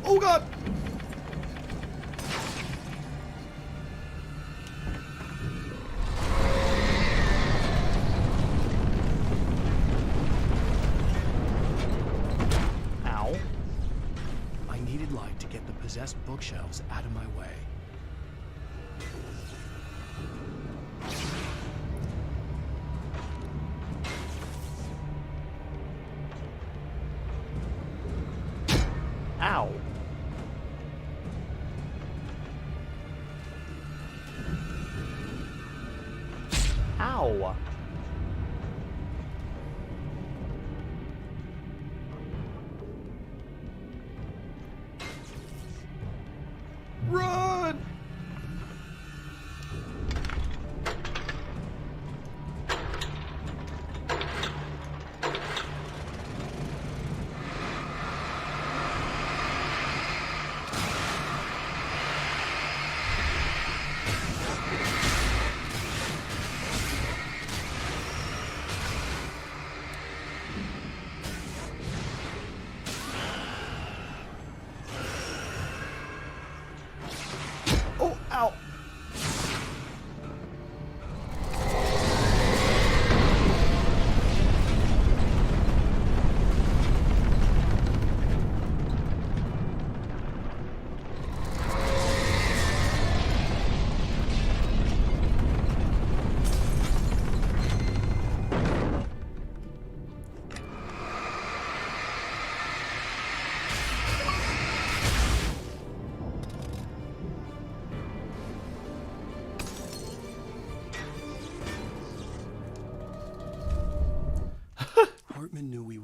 Oh god! Ow. I needed light to get the possessed bookshelves out of my way. Ow. Ow. Run!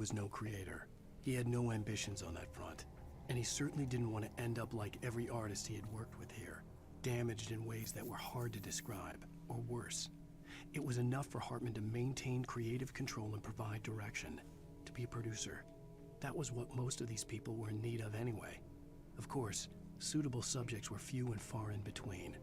was no creator. He had no ambitions on that front. And he certainly didn't want to end up like every artist he had worked with here, damaged in ways that were hard to describe, or worse. It was enough for Hartman to maintain creative control and provide direction, to be a producer. That was what most of these people were in need of anyway. Of course, suitable subjects were few and far in between.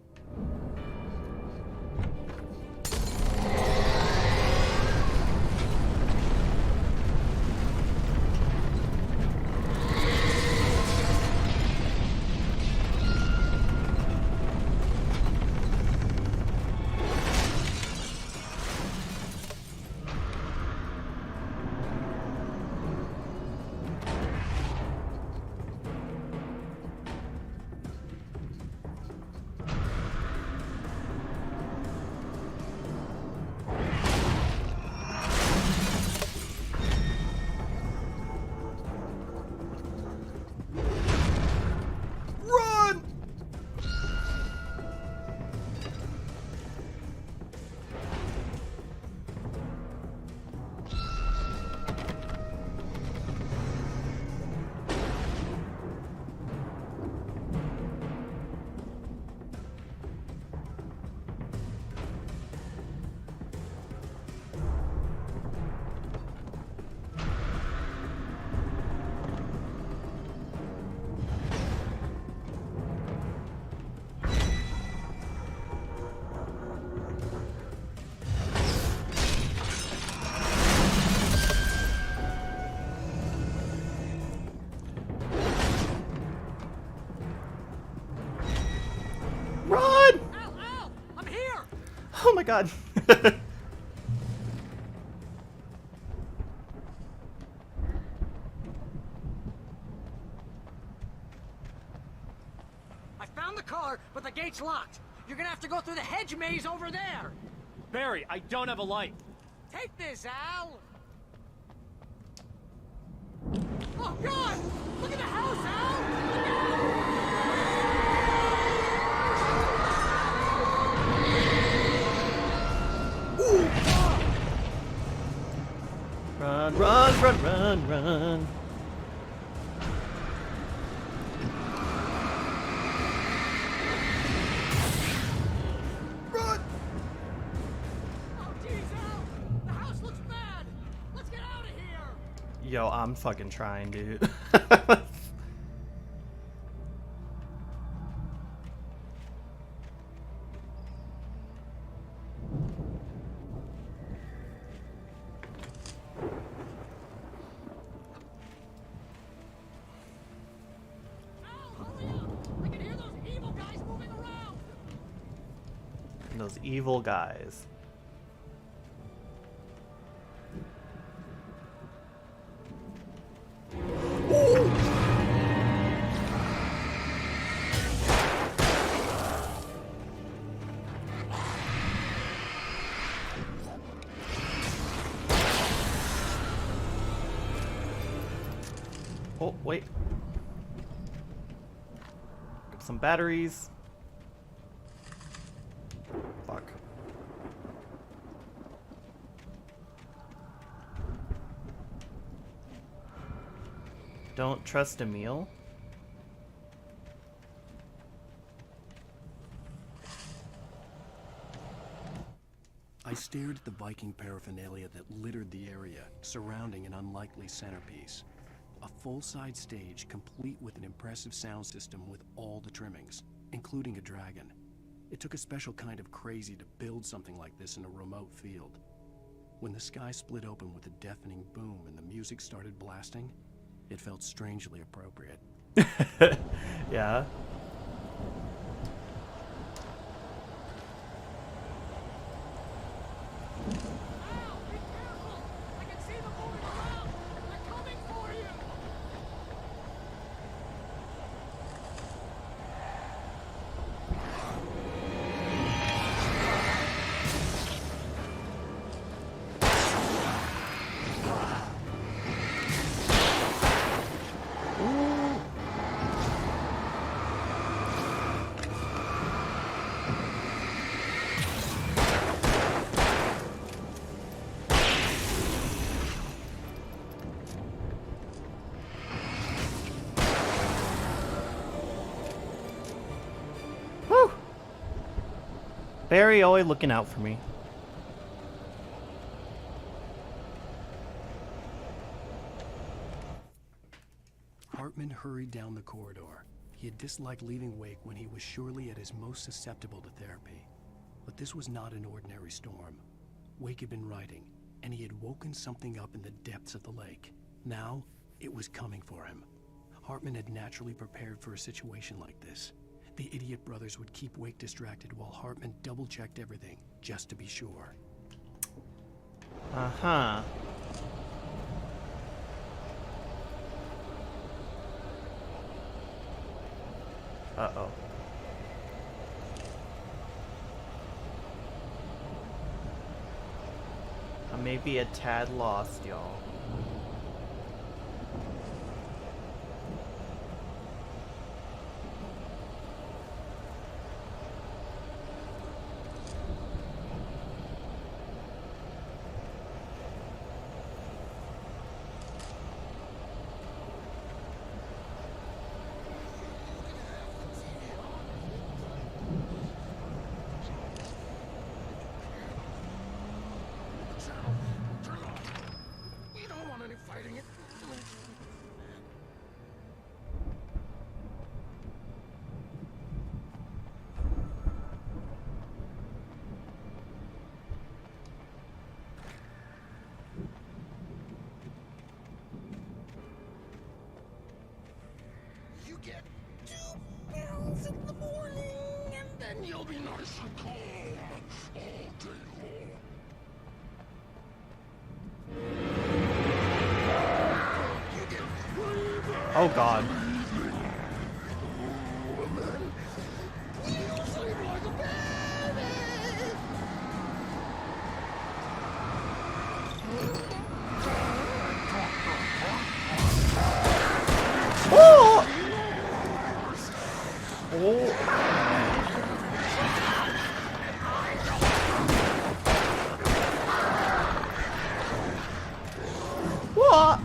Oh my god. I found the car, but the gate's locked. You're gonna have to go through the hedge maze over there. Barry, I don't have a light. Take this, Al. Oh God! Look at the house, Al! Run, run, run, run, run. Run! Oh, geez, Al! The house looks bad! Let's get out of here! Yo, I'm fucking trying, dude. Those evil guys. Oh, wait. Get some batteries. Fuck. Don't trust Emil. I stared at the Viking paraphernalia that littered the area, surrounding an unlikely centerpiece. A full-size stage complete with an impressive sound system with all the trimmings, including a dragon. It took a special kind of crazy to build something like this in a remote field. When the sky split open with a deafening boom and the music started blasting, it felt strangely appropriate. Yeah. Barry always looking out for me. Hartman hurried down the corridor. He had disliked leaving Wake when he was surely at his most susceptible to therapy. But this was not an ordinary storm. Wake had been writing, and he had woken something up in the depths of the lake. Now, it was coming for him. Hartman had naturally prepared for a situation like this. The idiot brothers would keep Wake distracted while Hartman double-checked everything, just to be sure. Uh-huh. Uh-oh. I may be a tad lost, y'all. We don't want any fighting it. You get 2 pills in the morning, and then you'll be nice and calm all day long. Oh god. Oh! Oh. What?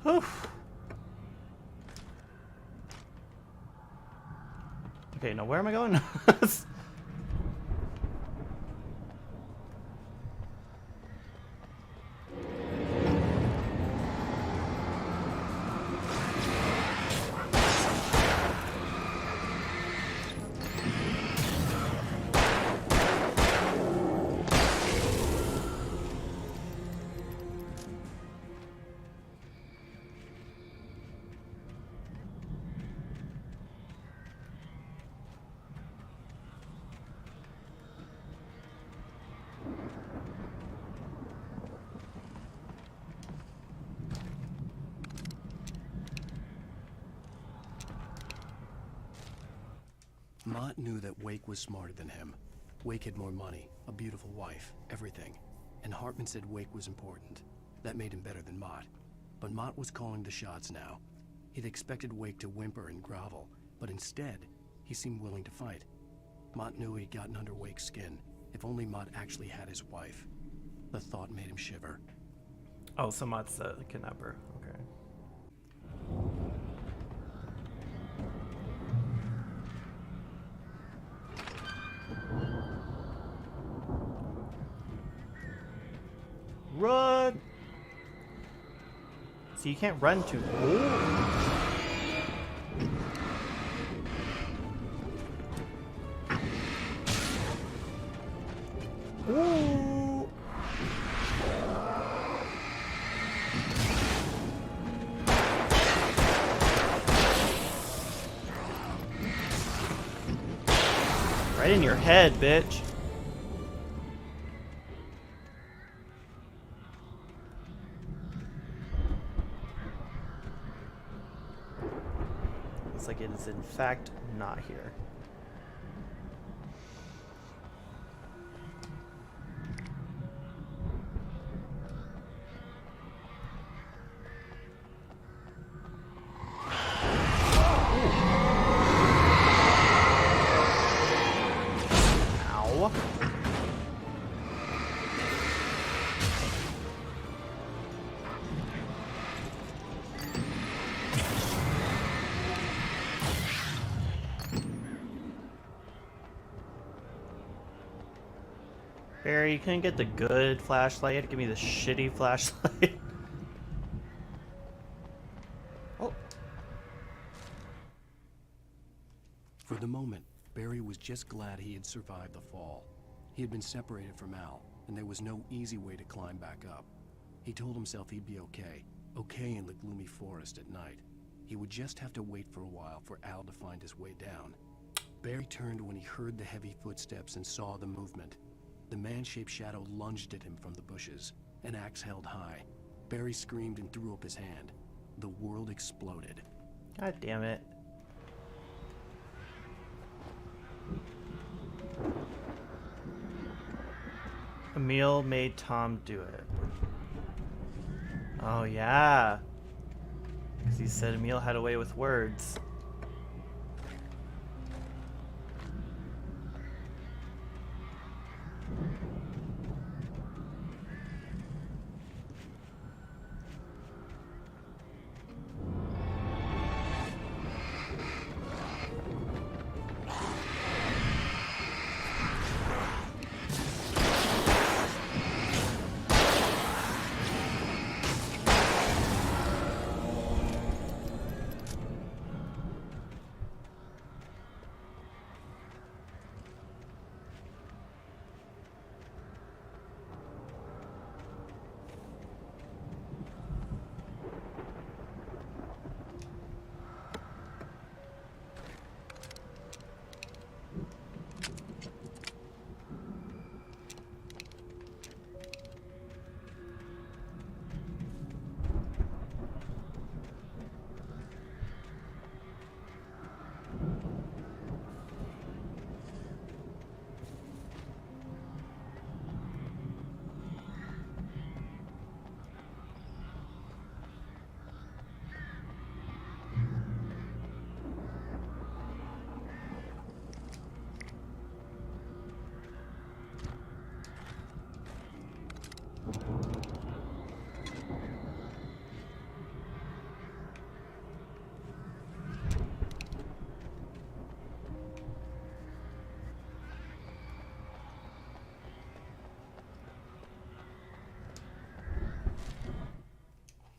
Oof. Okay, now where am I going? Mott knew that Wake was smarter than him. Wake had more money, a beautiful wife, everything. And Hartman said Wake was important. That made him better than Mott. But Mott was calling the shots now. He'd expected Wake to whimper and grovel, but instead, he seemed willing to fight. Mott knew he'd gotten under Wake's skin. If only Mott actually had his wife. The thought made him shiver. Oh, so Mott's the kidnapper. Okay. Run! So you can't run too. Ooh. Ooh. Right in your head, bitch. Looks like it is in fact not here. Ow. Barry, you couldn't get the good flashlight. You had to give me the shitty flashlight. Oh. For the moment, Barry was just glad he had survived the fall. He had been separated from Al, and there was no easy way to climb back up. He told himself he'd be okay in the gloomy forest at night. He would just have to wait for a while for Al to find his way down. Barry turned when he heard the heavy footsteps and saw the movement. The man-shaped shadow lunged at him from the bushes, an axe held high. Barry screamed and threw up his hand. The world exploded. God damn it. Emil made Tom do it. Oh yeah. Because he said Emil had a way with words.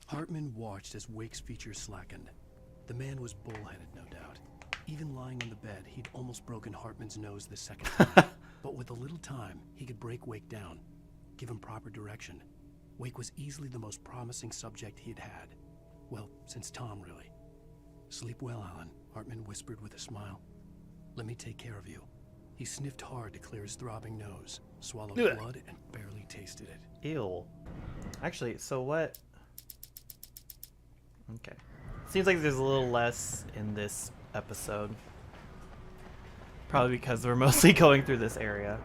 Hartman watched as Wake's features slackened. The man was bullheaded, no doubt. Even lying on the bed, he'd almost broken Hartman's nose the second time. But with a little time, he could break Wake down, give him proper direction. Wake was easily the most promising subject he'd had. Well, since Tom, really. Sleep well, Alan, Hartman whispered with a smile. Let me take care of you. He sniffed hard to clear his throbbing nose, swallowed blood, and barely tasted it. Ew. Actually, so what? Okay. Seems like there's a little less in this episode. Probably because we're mostly going through this area.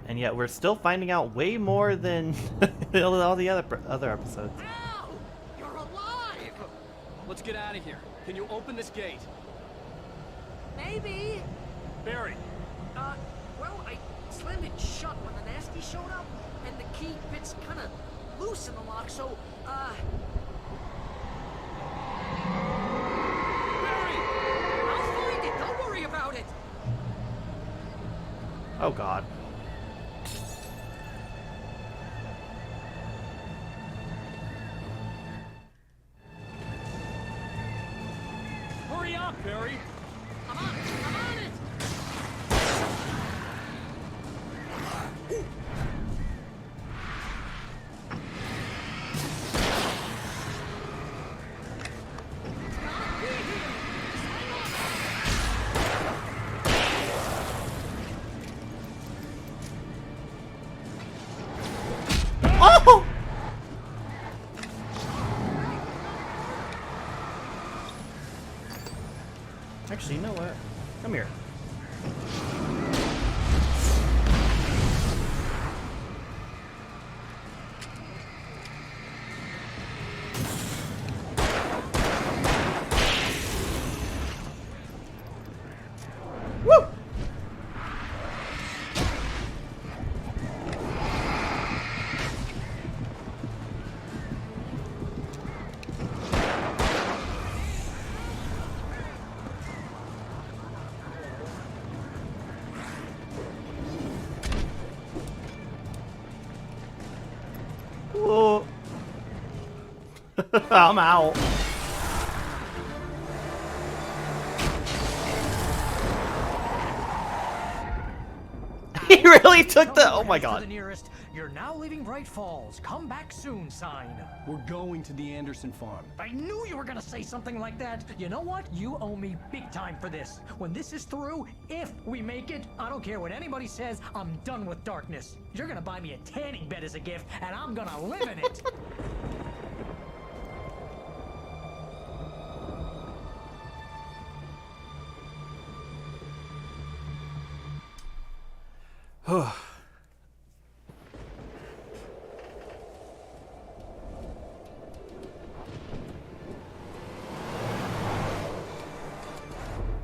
And yet we're still finding out way more than all the other episodes. Al! You're alive! Let's get out of here. Can you open this gate? Maybe. Barry. Well, I slammed it shut when the nasty showed up, and the key fits kind of loose in the lock, so, Barry! I'll find it. Don't worry about it. Oh God. Hurry up, Barry! I'm on it. I'm on it. Actually, you know what? Come here. Woo! Whoa. I'm out. He really took the. Oh my god. To the nearest, you're now leaving Bright Falls. Come back soon sign. We're going to the Anderson farm. I knew you were gonna say something like that. You know what? You owe me big time for this. When this is through, if we make it, I don't care what anybody says, I'm done with darkness. You're gonna buy me a tanning bed as a gift, and I'm gonna live in it.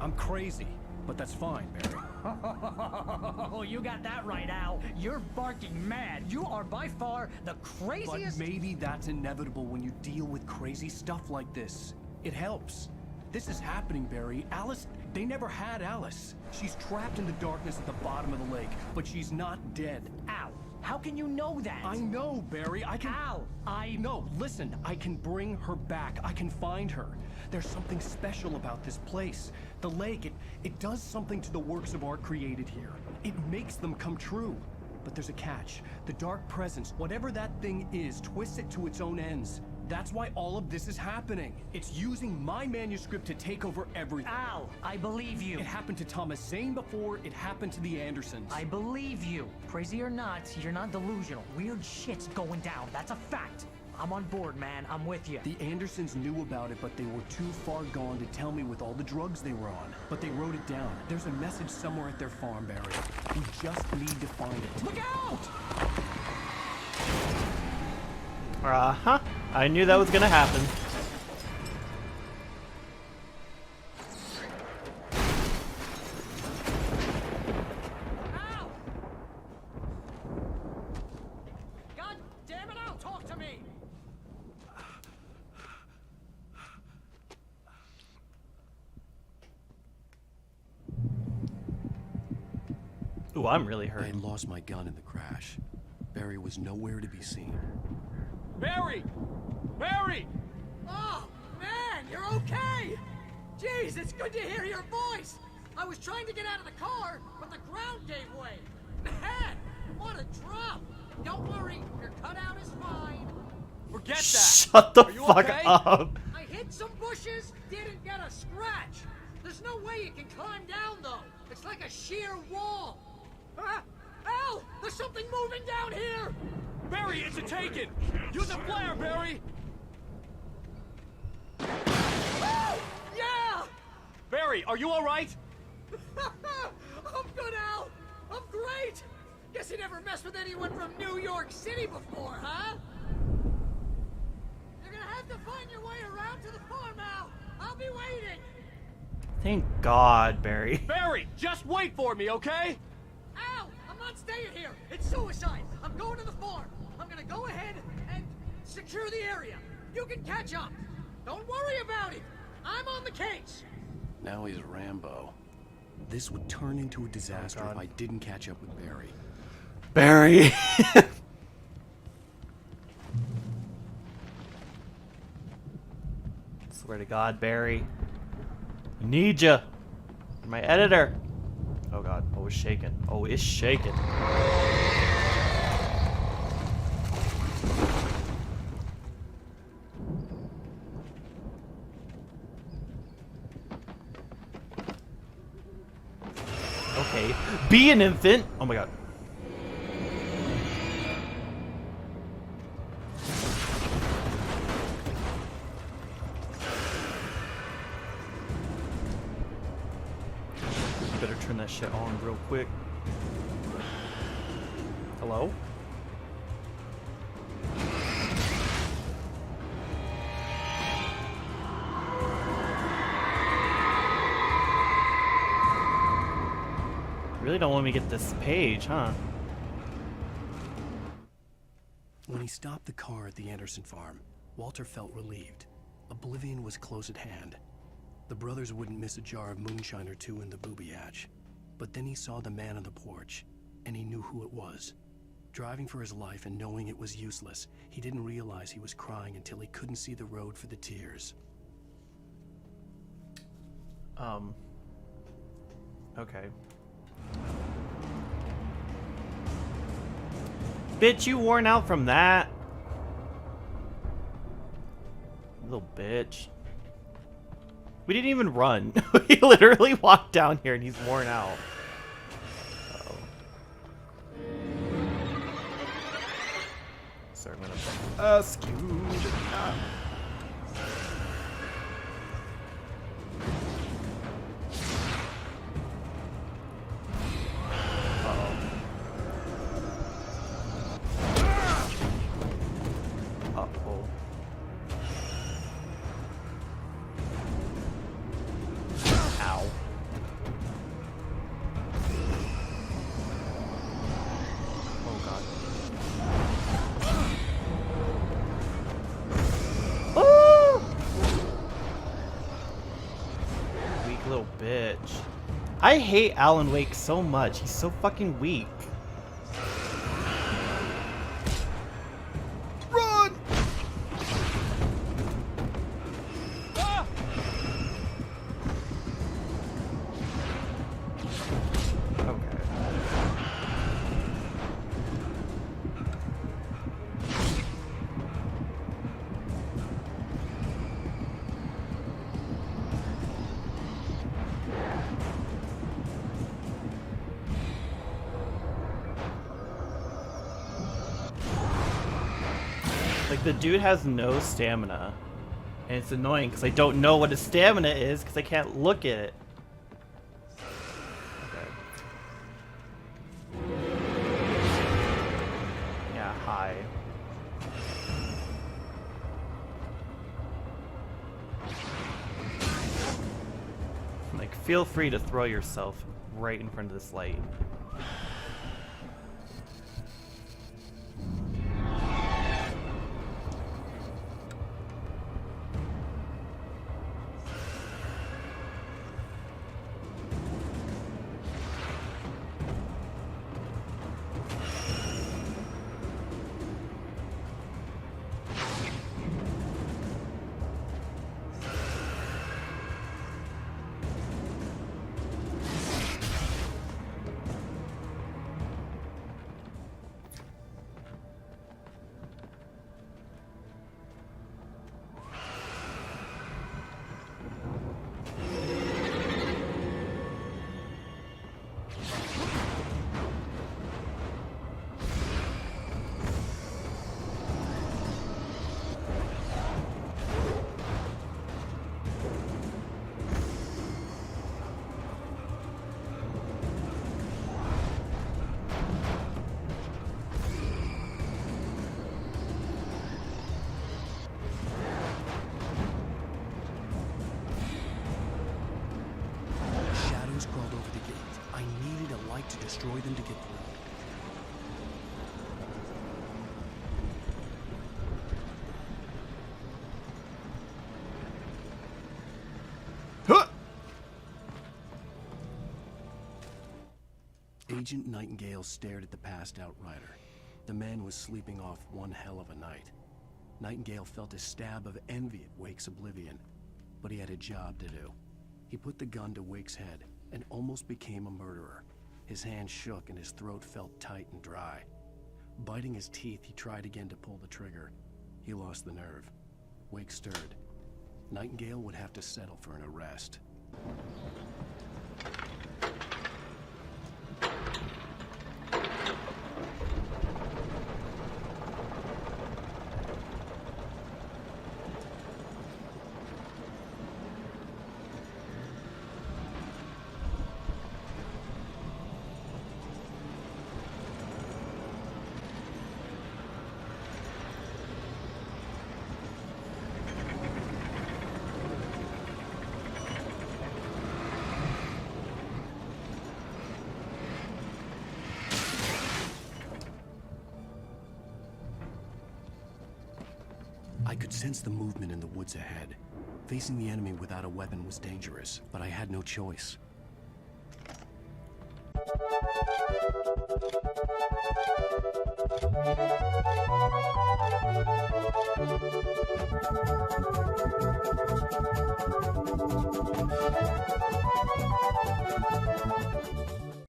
I'm crazy, but that's fine, Barry. Oh, you got that right, Al. You're barking mad. You are by far the craziest. But maybe that's inevitable when you deal with crazy stuff like this. It helps. This is happening, Barry. Alice, they never had Alice. She's trapped in the darkness at the bottom of the lake, but she's not dead. Al, how can you know that? I know, Barry. I can... Al, No, listen. I can bring her back. I can find her. There's something special about this place. The lake, it does something to the works of art created here. It makes them come true. But there's a catch. The dark presence, whatever that thing is, twists it to its own ends. That's why all of this is happening. It's using my manuscript to take over everything. Al, I believe you. It happened to Thomas Zane before, it happened to the Andersons. I believe you. Crazy or not, you're not delusional. Weird shit's going down. That's a fact. I'm on board, man. I'm with you. The Andersons knew about it, but they were too far gone to tell me with all the drugs they were on. But they wrote it down. There's a message somewhere at their farm, Barry. We just need to find it. Look out! Uh-huh. I knew that was gonna happen. Al! God damn it, Al, talk to me! Ooh, I'm really hurt. I had lost my gun in the crash. Barry was nowhere to be seen. Barry! Barry! Oh, man, you're okay! Jeez, it's good to hear your voice! I was trying to get out of the car, but the ground gave way. Man, what a drop! Don't worry, your cutout is fine. Forget that! Shut the Are you fuck okay? up! I hit some bushes, didn't get a scratch. There's no way you can climb down, though. It's like a sheer wall. Al, there's something moving down here! Barry, it's a taken! Use a flare, Barry! Yeah! Barry, are you alright? I'm good, Al. I'm great. Guess you never messed with anyone from New York City before, huh? You're gonna have to find your way around to the farm, Al. I'll be waiting. Thank God, Barry. Barry, just wait for me, okay? Al, I'm not staying here. It's suicide. I'm going to the farm. I'm gonna go ahead and secure the area. You can catch up. Don't worry about it. I'm on the case. Now he's Rambo. This would turn into a disaster if I didn't catch up with Barry. Barry! Swear to God, Barry. I need ya. You're my editor. Oh God. Oh, it's shaking. Oh, it's shaking. Okay. Be an infant. Oh my God. that shit on real quick. Hello? Really don't want me to get this page, huh? When he stopped the car at the Anderson farm, Walter felt relieved. Oblivion was close at hand. The brothers wouldn't miss a jar of moonshine or two in the booby hatch. But then he saw the man on the porch, and he knew who it was. Driving for his life and knowing it was useless, he didn't realize he was crying until he couldn't see the road for the tears. Okay. Bitch, you worn out from that? Little bitch. We didn't even run. We literally walked down here and he's worn out. Uh-oh. So I'm gonna skewed. I hate Alan Wake so much. He's so fucking weak. Run! Ah! Okay. Like, the dude has no stamina. And it's annoying because I don't know what his stamina is because I can't look at it. Okay. Yeah, hi. Like, feel free to throw yourself right in front of this light. To destroy them to get through. Huh! Agent Nightingale stared at the passed-out rider. The man was sleeping off one hell of a night. Nightingale felt a stab of envy at Wake's oblivion, but he had a job to do. He put the gun to Wake's head and almost became a murderer. His hand shook and his throat felt tight and dry. Biting his teeth, he tried again to pull the trigger. He lost the nerve. Wake stirred. Nightingale would have to settle for an arrest. I could sense the movement in the woods ahead. Facing the enemy without a weapon was dangerous, but I had no choice.